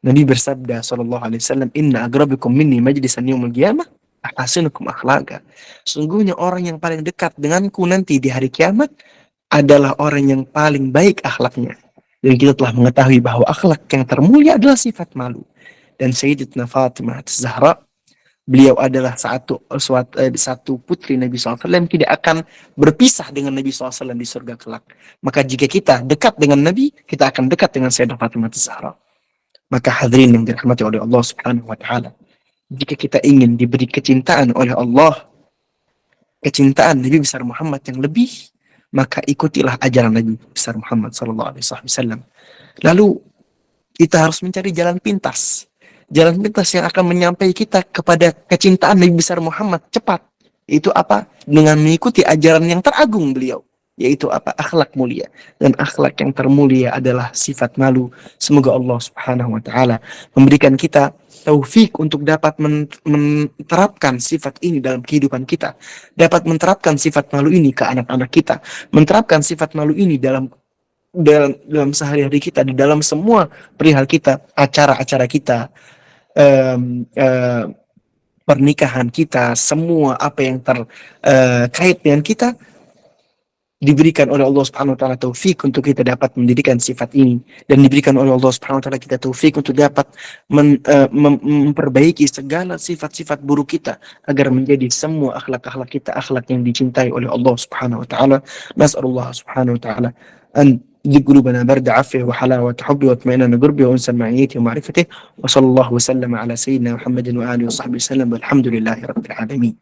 Nabi bersabda sallallahu alaihi wasallam, "Inna agrabikum minni majlisan yaumil qiyamah ahsinukum akhlaqa." Sungguhnya orang yang paling dekat denganku nanti di hari kiamat adalah orang yang paling baik akhlaknya. Dan kita telah mengetahui bahwa akhlak yang termulia adalah sifat malu. Dan Sayyidatuna Fatimah Az-Zahra, beliau adalah satu putri Nabi SAW yang tidak akan berpisah dengan Nabi SAW di surga kelak. Maka jika kita dekat dengan Nabi, kita akan dekat dengan Sayyidah Fatimah Az-Zahra. Maka hadirin yang dirahmati oleh Allah Subhanahu wa taala, jika kita ingin diberi kecintaan oleh Allah, kecintaan Nabi besar Muhammad yang lebih, maka ikutilah ajaran Nabi besar Muhammad sallallahu alaihi wasallam. Lalu kita harus mencari jalan pintas yang akan menyampaikan kita kepada kecintaan Nabi besar Muhammad cepat. Itu apa? Dengan mengikuti ajaran yang teragung beliau, yaitu apa? Akhlak mulia. Dan akhlak yang termulia adalah sifat malu. Semoga Allah Subhanahu wa taala memberikan kita taufik untuk dapat menerapkan sifat ini dalam kehidupan kita, dapat menerapkan sifat malu ini ke anak-anak kita, menerapkan sifat malu ini dalam sehari-hari kita, di dalam semua perihal kita, acara-acara kita, pernikahan kita, semua apa yang terkait dengan kita, diberikan oleh Allah Subhanahu wa taala taufik untuk kita dapat mendirikan sifat ini, dan diberikan oleh Allah Subhanahu wa taala kita taufik untuk dapat memperbaiki segala sifat-sifat buruk kita agar menjadi semua akhlak-akhlak kita akhlak yang dicintai oleh Allah Subhanahu wa taala. Nas'alullah Subhanahu wa taala an زد قلوبنا برد عفوه وحلاوة حبه واطمئنان قربه وأنس معيته ومعرفته. وصلى الله وسلم على سيدنا محمد وآله وصحبه وسلم والحمد لله رب العالمين.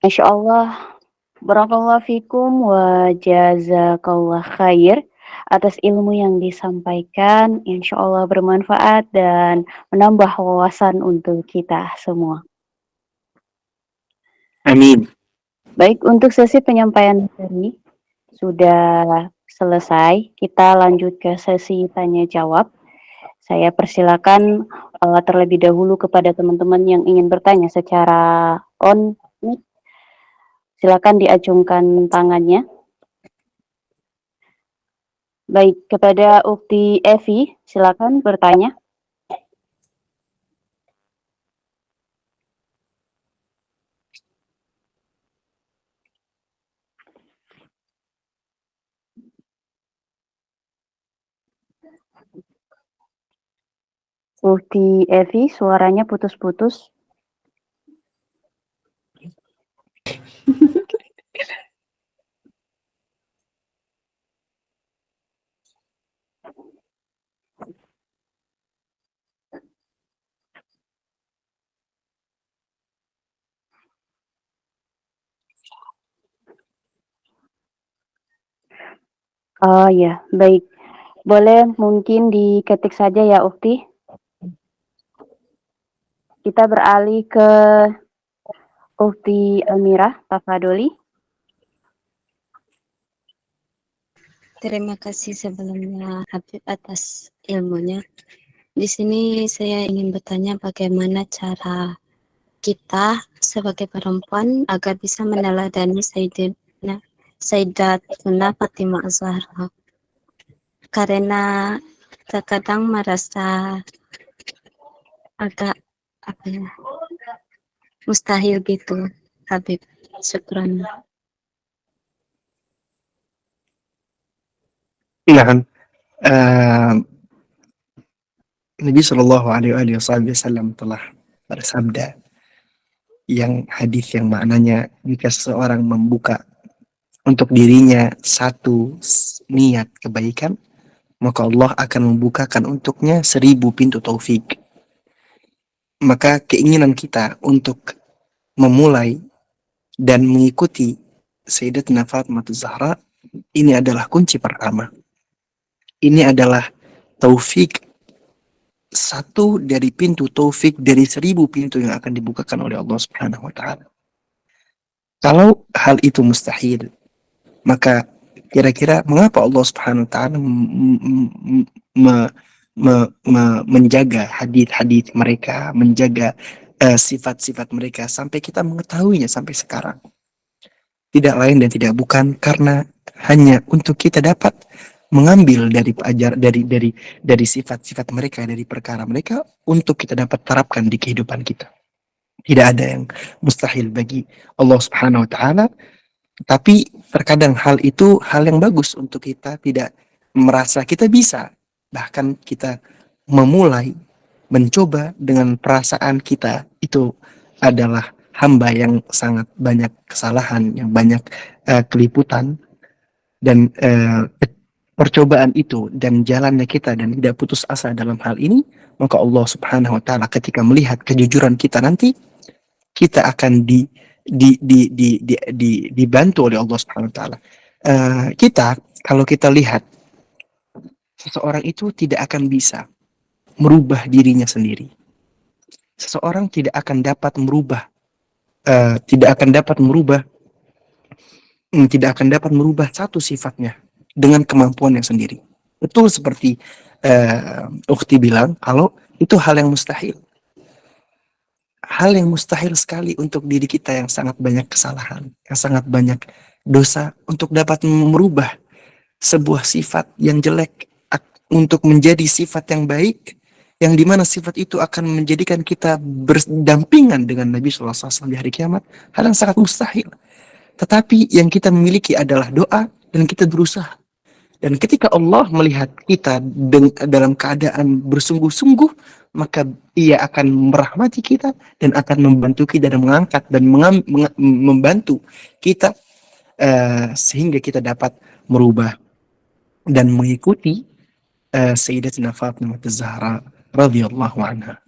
Masya Allah, barakallahu fikum wa jazakallah khair atas ilmu yang disampaikan. Insya Allah bermanfaat dan menambah wawasan untuk kita semua. Amin. Baik, untuk sesi penyampaian materi sudah selesai. Kita lanjut ke sesi tanya jawab. Saya persilakan terlebih dahulu kepada teman-teman yang ingin bertanya secara on mic. Silakan diacungkan tangannya. Baik, kepada Ukti Evi, silakan bertanya. Ukti Evi, suaranya putus-putus. Oh ya, baik. Boleh mungkin diketik saja ya Ukti. Kita beralih ke Ukti Amira, Tafadoli. Terima kasih sebelumnya Habib atas ilmunya. Di sini saya ingin bertanya bagaimana cara kita sebagai perempuan agar bisa meneladani Sayyidatuna Fatimah Az-Zahra. Karena terkadang merasa agak mustahil gitu, Habib. Syukran. Nah, Nabi Shallallahu Alaihi Wasallam telah bersabda yang hadis yang maknanya jika seseorang membuka untuk dirinya satu niat kebaikan, maka Allah akan membukakan untuknya 1000 pintu taufik. Maka keinginan kita untuk memulai dan mengikuti Sayyidatina Fatimah Az-Zahra ini adalah kunci pertama. Ini adalah taufik, satu dari pintu taufik dari 1000 pintu yang akan dibukakan oleh Allah Subhanahu wa Ta'ala. Kalau hal itu mustahil, maka kira-kira mengapa Allah Subhanahu wa Ta'ala menjaga hadis-hadis mereka, menjaga sifat-sifat mereka sampai kita mengetahuinya sampai sekarang? Tidak lain dan tidak bukan karena hanya untuk kita dapat mengambil dari sifat-sifat mereka, dari perkara mereka untuk kita dapat terapkan di kehidupan kita. Tidak ada yang mustahil bagi Allah Subhanahu wa Ta'ala, tapi terkadang hal itu hal yang bagus untuk kita tidak merasa kita bisa, bahkan kita memulai mencoba dengan perasaan kita itu adalah hamba yang sangat banyak kesalahan, yang banyak keliputan, dan percobaan itu dan jalannya kita dan tidak putus asa dalam hal ini, maka Allah Subhanahu wa Ta'ala ketika melihat kejujuran kita nanti, kita akan dibantu oleh Allah Subhanahu wa Ta'ala. Kita kalau kita lihat seseorang itu tidak akan bisa merubah dirinya sendiri. Seseorang tidak akan dapat merubah satu sifatnya dengan kemampuannya sendiri. Betul seperti Ukhti bilang, kalau itu hal yang mustahil. Hal yang mustahil sekali untuk diri kita yang sangat banyak kesalahan, yang sangat banyak dosa, untuk dapat merubah sebuah sifat yang jelek untuk menjadi sifat yang baik, yang dimana sifat itu akan menjadikan kita berdampingan dengan Nabi SAW di hari kiamat. Hal yang sangat mustahil. Tetapi yang kita miliki adalah doa, dan kita berusaha. Dan ketika Allah melihat kita dalam keadaan bersungguh-sungguh, maka Ia akan merahmati kita dan akan membantu kita dan mengangkat dan membantu kita sehingga kita dapat merubah dan mengikuti Sayyidatina Fatimah Az-Zahra radhiyallahu anha.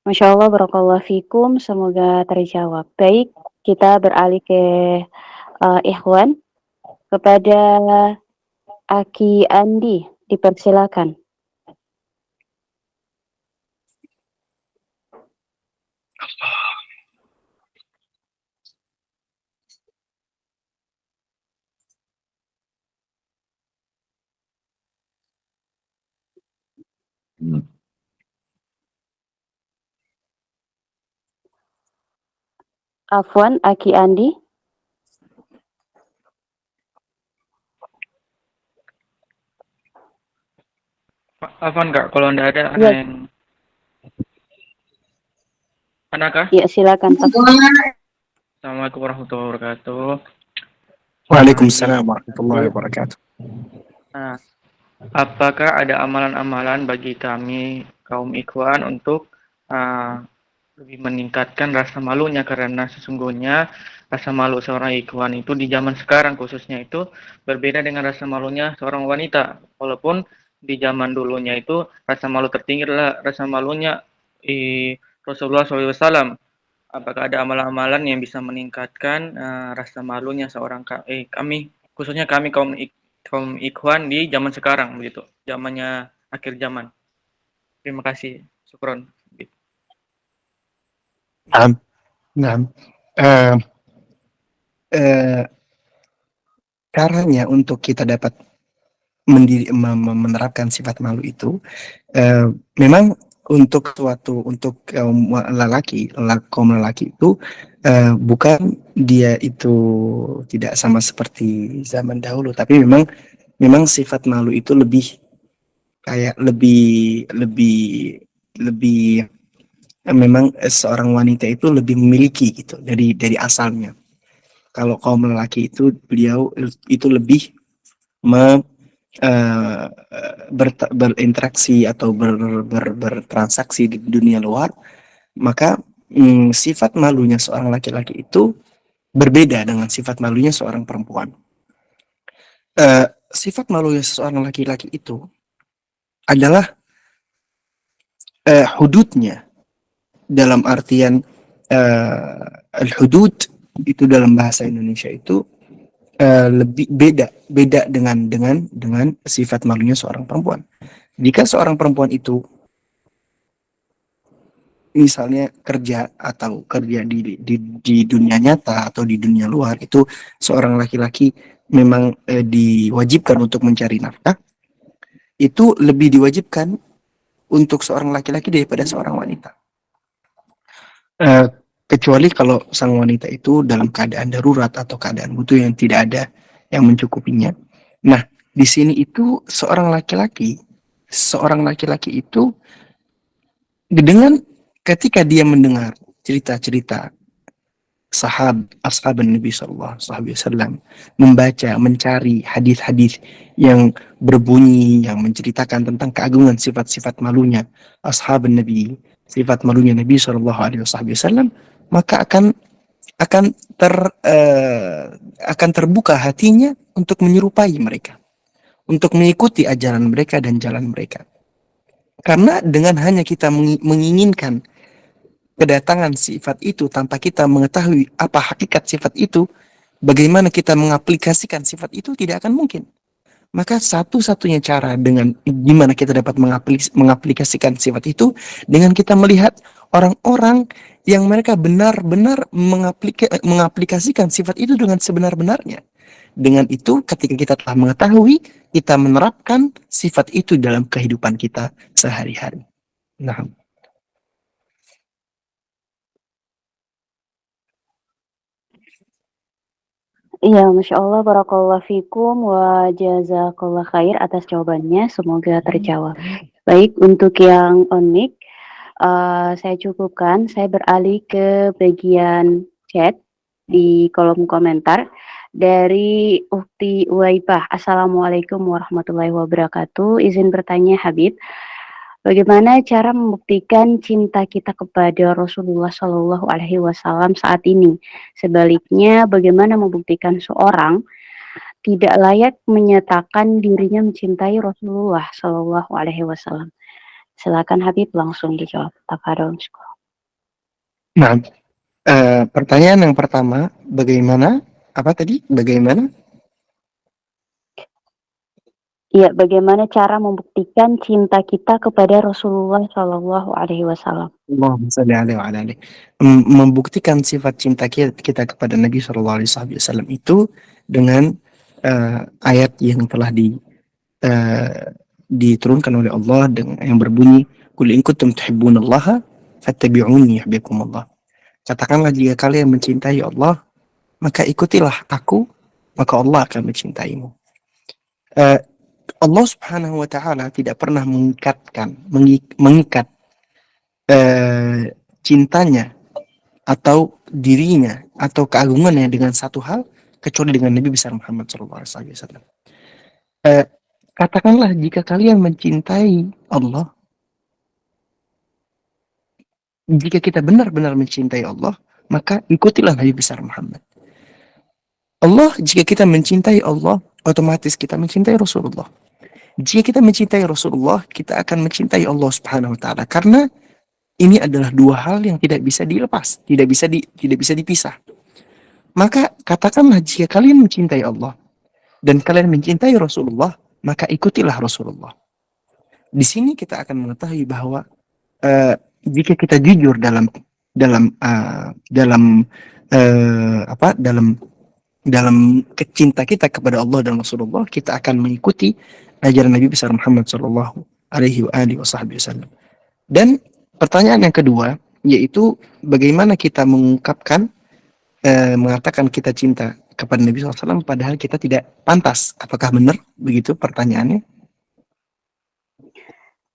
Masya Allah, barakallahu fikum, semoga terjawab. Baik, kita beralih ke Ikhwan, kepada Aki Andi, dipersilakan. Afwan, Aki Andi. Afwan Kak, kalau anda ada Ya. yang anak kah? Ya, silakan. Assalamualaikum warahmatullahi wabarakatuh. Waalaikumsalam warahmatullahi wabarakatuh. Nah, apakah ada amalan-amalan bagi kami kaum ikhwan untuk lebih meningkatkan rasa malunya, karena sesungguhnya rasa malu seorang ikhwan itu di zaman sekarang khususnya itu berbeda dengan rasa malunya seorang wanita. Walaupun di zaman dulunya itu rasa malu tertinggi adalah rasa malunya Rasulullah SAW. Apakah ada amalan-amalan yang bisa meningkatkan rasa malunya seorang kami, khususnya kami kaum ikhwan di zaman sekarang begitu, zamannya akhir zaman. Terima kasih. Syukron. Nah, caranya untuk kita dapat menerapkan sifat malu itu, memang untuk kaum lelaki itu bukan dia itu tidak sama seperti zaman dahulu, tapi memang sifat malu itu lebih kayak lebih memang seorang wanita itu lebih memiliki gitu dari asalnya. Kalau kaum lelaki itu beliau itu lebih berinteraksi atau bertransaksi di dunia luar, maka sifat malunya seorang laki-laki itu berbeda dengan sifat malunya seorang perempuan. Sifat malunya seorang laki-laki itu adalah hududnya, dalam artian al-hudud itu dalam bahasa Indonesia itu lebih beda dengan sifat malunya seorang perempuan. Jika seorang perempuan itu misalnya kerja di dunia nyata atau di dunia luar, itu seorang laki-laki memang diwajibkan untuk mencari nafkah, itu lebih diwajibkan untuk seorang laki-laki daripada seorang wanita. Kecuali kalau sang wanita itu dalam keadaan darurat atau keadaan butuh yang tidak ada yang mencukupinya. Nah, di sini itu seorang laki-laki itu dengan ketika dia mendengar cerita-cerita ashab Nabi sallallahu alaihi wasallam, membaca, mencari hadis-hadis yang berbunyi yang menceritakan tentang keagungan sifat-sifat malunya ashab Nabi, sifat malunya Nabi sallallahu alaihi wasallam, maka akan terbuka hatinya untuk menyerupai mereka, untuk mengikuti ajaran mereka dan jalan mereka. Karena dengan hanya kita menginginkan kedatangan sifat itu tanpa kita mengetahui apa hakikat sifat itu, bagaimana kita mengaplikasikan sifat itu tidak akan mungkin. Maka satu-satunya cara dengan gimana kita dapat mengaplikasikan sifat itu dengan kita melihat orang-orang yang mereka benar-benar mengaplikasikan sifat itu dengan sebenar-benarnya. Dengan itu ketika kita telah mengetahui, kita menerapkan sifat itu dalam kehidupan kita sehari-hari. Nah. Iya, Masya Allah, barakallahu fikum wa jazakallah khair atas jawabannya, semoga terjawab. Baik, untuk yang on mic, saya cukupkan, saya beralih ke bagian chat di kolom komentar dari Ukti Uwaipah. Assalamualaikum warahmatullahi wabarakatuh. Izin bertanya Habib, bagaimana cara membuktikan cinta kita kepada Rasulullah Shallallahu Alaihi Wasallam saat ini? Sebaliknya, bagaimana membuktikan seorang tidak layak menyatakan dirinya mencintai Rasulullah Shallallahu Alaihi Wasallam? Silakan Habib langsung dijawab. Tafadhol. Nah, pertanyaan yang pertama, bagaimana? Apa tadi? Bagaimana? Iya, bagaimana cara membuktikan cinta kita kepada Rasulullah Shallallahu Alaihi Wasallam? Allahumma shalli alaihi wa ala alihi. Membuktikan sifat cinta kita kepada Nabi Shallallahu Alaihi Wasallam itu dengan ayat yang telah diturunkan oleh Allah dengan yang berbunyi, "Qul in kuntum tuhibbunallaha fattabi'uni yuhibbukumullah." Katakanlah, jika kalian mencintai Allah, maka ikutilah aku, maka Allah akan mencintaimu. Allah Subhanahu wa Ta'ala tidak pernah mengikat cintanya atau dirinya atau keagungannya dengan satu hal kecuali dengan Nabi besar Muhammad SAW. Katakanlah, jika kalian mencintai Allah, jika kita benar-benar mencintai Allah, maka ikutilah Nabi besar Muhammad. Allah, jika kita mencintai Allah, otomatis kita mencintai Rasulullah. Jika kita mencintai Rasulullah, kita akan mencintai Allah Subhanahu wa Ta'ala, karena ini adalah dua hal yang tidak bisa dilepas, tidak bisa dipisah. Maka katakanlah, jika kalian mencintai Allah dan kalian mencintai Rasulullah, maka ikutilah Rasulullah. Di sini kita akan mengetahui bahwa jika kita jujur dalam cinta kita kepada Allah dan Rasulullah, kita akan mengikuti ajaran Nabi besar Muhammad Sallallahu Alaihi Wasallam. Dan pertanyaan yang kedua, yaitu bagaimana kita mengatakan kita cinta kepada Nabi SAW padahal kita tidak pantas. Apakah benar begitu pertanyaannya?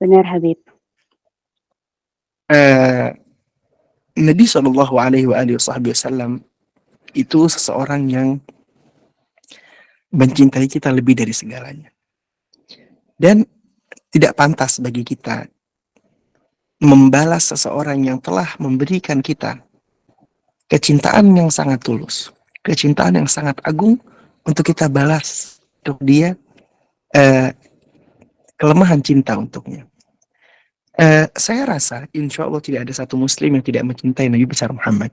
Benar Habib. Nabi Shallallahu Alaihi Wasallam itu seseorang yang mencintai kita lebih dari segalanya. Dan tidak pantas bagi kita membalas seseorang yang telah memberikan kita kecintaan yang sangat tulus, kecintaan yang sangat agung, untuk kita balas untuk dia kelemahan cinta untuknya. Saya rasa insya Allah tidak ada satu muslim yang tidak mencintai Nabi besar Muhammad.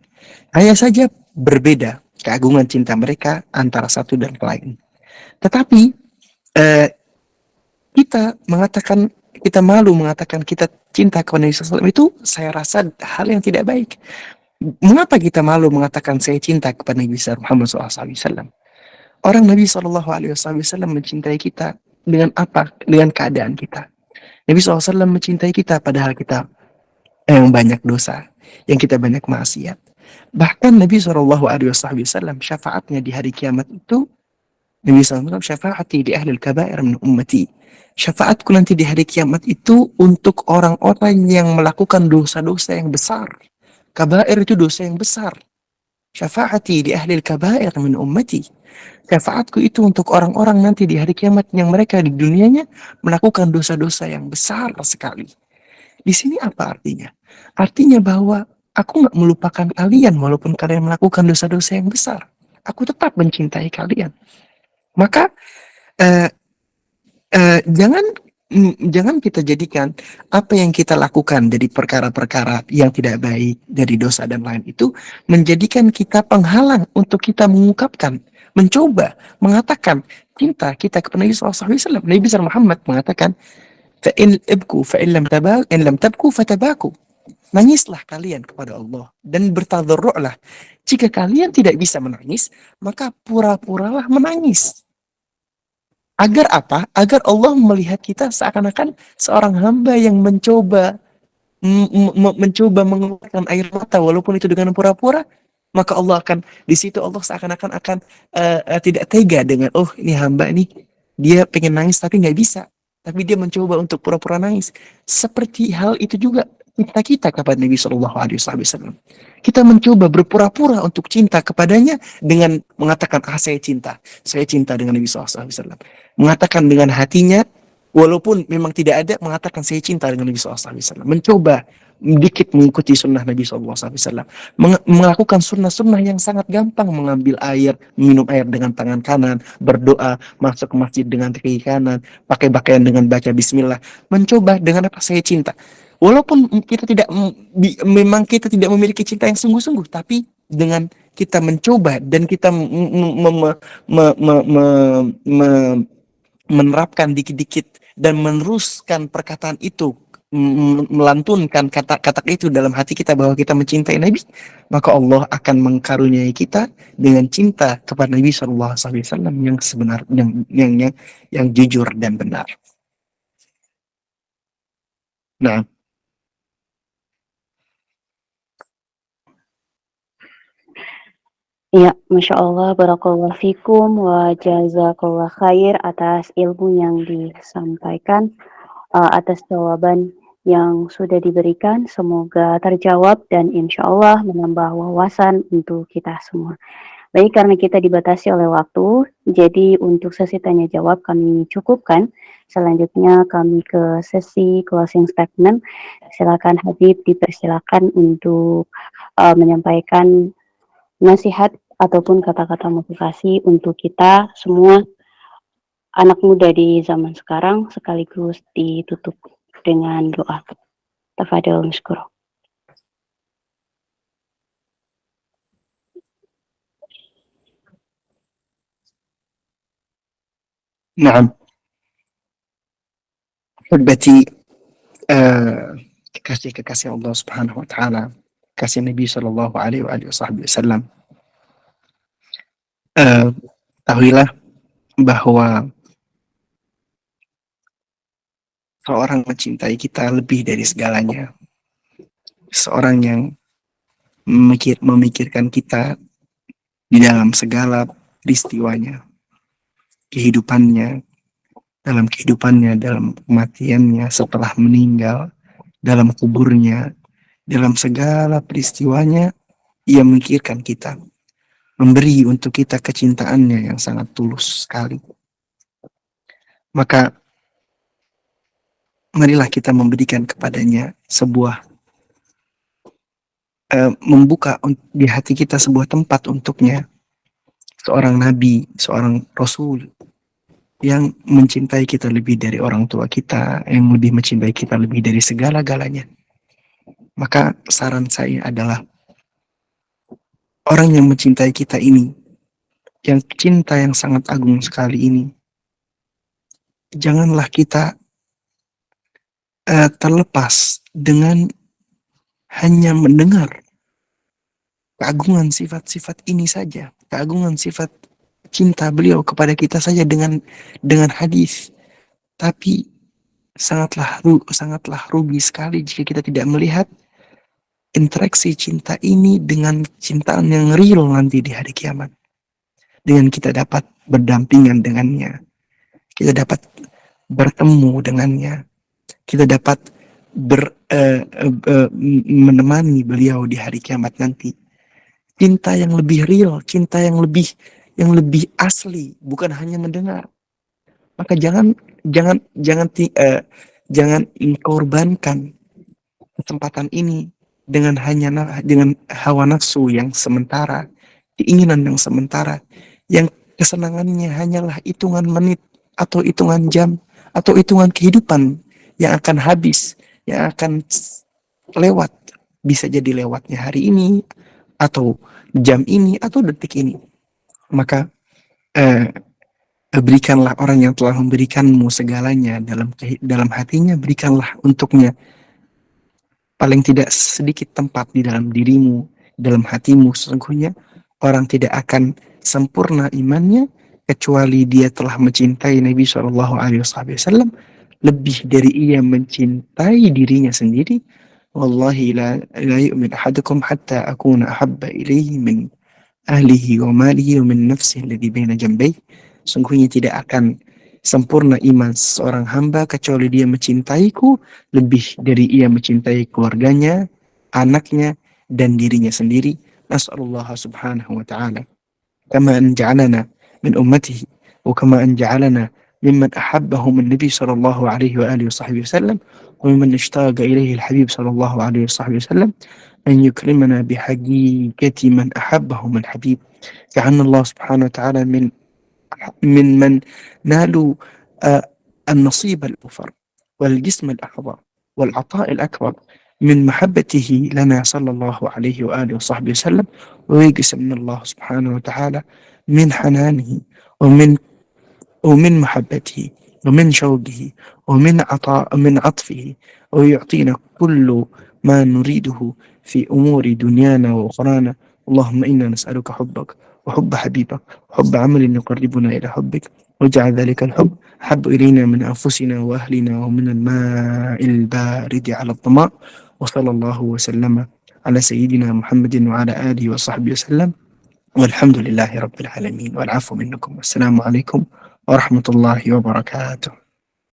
Hanya saja berbeda keagungan cinta mereka antara satu dan lain. Tetapi kita malu mengatakan kita cinta kepada Nabi SAW, itu saya rasa hal yang tidak baik. Mengapa kita malu mengatakan saya cinta kepada Nabi besar Muhammad SAW? Orang Nabi SAW mencintai kita dengan apa? Dengan keadaan kita. Nabi SAW mencintai kita padahal kita yang banyak dosa, yang kita banyak maksiat. Bahkan Nabi SAW syafaatnya di hari kiamat itu, Nabi SAW, syafaati di ahli al-kabair min ummati. Syafaatku nanti di hari kiamat itu untuk orang-orang yang melakukan dosa-dosa yang besar. Kabair itu dosa yang besar. Syafaati di ahli al-kabair min ummati. Syafaatku itu untuk orang-orang nanti di hari kiamat yang mereka di dunianya melakukan dosa-dosa yang besar sekali. Di sini apa artinya? Artinya bahwa aku nggak melupakan kalian walaupun kalian melakukan dosa-dosa yang besar. Aku tetap mencintai kalian. Maka jangan kita jadikan apa yang kita lakukan dari perkara-perkara yang tidak baik, dari dosa dan lain itu, menjadikan kita penghalang untuk kita mencoba mengatakan cinta kita kepada Nabi SAW. Nabi besar Muhammad mengatakan, "Fa'in lam tabku fatabaku." Nangislah kalian kepada Allah dan bertadarru'lah. Jika kalian tidak bisa menangis, maka pura-puralah menangis. Agar apa? Agar Allah melihat kita seakan-akan seorang hamba yang mencoba mengeluarkan air mata walaupun itu dengan pura-pura, maka Allah akan, di situ Allah seakan-akan akan tidak tega dengan, oh ini hamba nih, dia pengen nangis tapi nggak bisa, tapi dia mencoba untuk pura-pura nangis. Seperti hal itu juga cinta kita kepada Nabi Shallallahu Alaihi Wasallam. Kita mencoba berpura-pura untuk cinta kepadanya dengan mengatakan, saya cinta dengan Nabi Shallallahu Alaihi Wasallam. Mengatakan dengan hatinya, walaupun memang tidak ada, mengatakan saya cinta dengan Nabi Shallallahu Alaihi Wasallam. Mencoba dikit mengikuti sunnah Nabi Shallallahu Alaihi Wasallam, melakukan sunnah-sunnah yang sangat gampang, mengambil air, minum air dengan tangan kanan, berdoa, masuk ke masjid dengan kaki kanan, pakai pakaian dengan baca Bismillah, mencoba dengan apa, saya cinta. Walaupun kita tidak memang kita tidak memiliki cinta yang sungguh-sungguh, tapi dengan kita mencoba dan kita menerapkan dikit-dikit dan meneruskan perkataan itu, melantunkan kata-kata itu dalam hati kita bahwa kita mencintai Nabi, maka Allah akan mengkaruniai kita dengan cinta kepada Nabi Shallallahu Alaihi Wasallam yang sebenar, yang jujur dan benar. Nah, ya, Masya Allah, barakallahu fikum wa jazakallah khair atas ilmu yang disampaikan, atas jawaban yang sudah diberikan. Semoga terjawab dan insya Allah menambah wawasan untuk kita semua. Baik, karena kita dibatasi oleh waktu, jadi untuk sesi tanya jawab kami cukupkan. Selanjutnya kami ke sesi closing statement. Silakan Habib, dipersilakan untuk menyampaikan nasihat ataupun kata-kata motivasi untuk kita semua anak muda di zaman sekarang, sekaligus ditutup dengan doa. Tafadhol mashkur. Naam. Hubati, kekasih Allah Subhanahu wa taala, kasih Nabi Shallallahu alaihi wasallam. Tahuilah bahwa seorang mencintai kita lebih dari segalanya. Seorang yang memikirkan kita di dalam segala peristiwanya, dalam kehidupannya, dalam kematiannya, setelah meninggal, dalam kuburnya, dalam segala peristiwanya, ia memikirkan kita, memberi untuk kita kecintaannya yang sangat tulus sekali. Maka marilah kita memberikan kepadanya sebuah membuka di hati kita sebuah tempat untuknya, seorang nabi, seorang rasul yang mencintai kita lebih dari orang tua kita, yang lebih mencintai kita lebih dari segala-galanya. Maka saran saya adalah, orang yang mencintai kita ini, yang cinta yang sangat agung sekali ini, janganlah kita terlepas dengan hanya mendengar keagungan sifat-sifat ini saja, keagungan sifat cinta beliau kepada kita saja dengan hadis. Tapi sangatlah rugi sekali jika kita tidak melihat interaksi cinta ini dengan cintaan yang real nanti di hari kiamat. Dengan kita dapat berdampingan dengannya, kita dapat bertemu dengannya, kita dapat menemani beliau di hari kiamat nanti. Cinta yang lebih real, cinta yang lebih asli, bukan hanya mendengar. Maka jangan korbankan kesempatan ini dengan hawa nafsu yang sementara, keinginan yang sementara, yang kesenangannya hanyalah hitungan menit atau hitungan jam atau hitungan kehidupan yang akan habis, yang akan lewat. Bisa jadi lewatnya hari ini, atau jam ini, atau detik ini. Maka berikanlah orang yang telah memberikanmu segalanya dalam hatinya, berikanlah untuknya paling tidak sedikit tempat di dalam dirimu, dalam hatimu. Sesungguhnya orang tidak akan sempurna imannya kecuali dia telah mencintai Nabi Shallallahu Alaihi Wasallam lebih dari ia mencintai dirinya sendiri. Wallahi la yu'min ahadukum hatta akuna ahabba ilaihi min ahlihi wa malihi wa min nafsihi alladhi baina jambayhi. Sungguhnya tidak akan sempurna iman seorang hamba kecuali dia mencintaiku lebih dari ia mencintai keluarganya, anaknya, dan dirinya sendiri. Nas'alullah subhanahu wa ta'ala kama an ja'alana min ummatihi wa kama an ja'alana mimman ahabbahum النبي صلى الله عليه وآله وصحبه وسلم وممن اشتاق إليه الحبيب صلى الله عليه وصحبه وسلم أن يكرمنا بحقيقة من أحبهم الحبيب. كأن الله سبحانه وتعالى من نالوا النصيب الأوفر والجسم الأعظم والعطاء الأكبر من محبته لنا صلى الله عليه وآله وصحبه وسلم، ويقسم من الله سبحانه وتعالى من حنانه ومن محبته ومن شوقه من عطفه، ويعطينا كل ما نريده في أمور دنيانا وأخرانا. اللهم إنا نسألك حبك وحب حبيبك وحب عمل يقربنا إلى حبك، واجعل ذلك الحب أحب إلينا من أنفسنا وأهلنا ومن الماء البارد على الظماء. وصلى الله وسلم على سيدنا محمد وعلى آله وصحبه وسلم، والحمد لله رب العالمين، والعفو منكم، والسلام عليكم ورحمة الله وبركاته.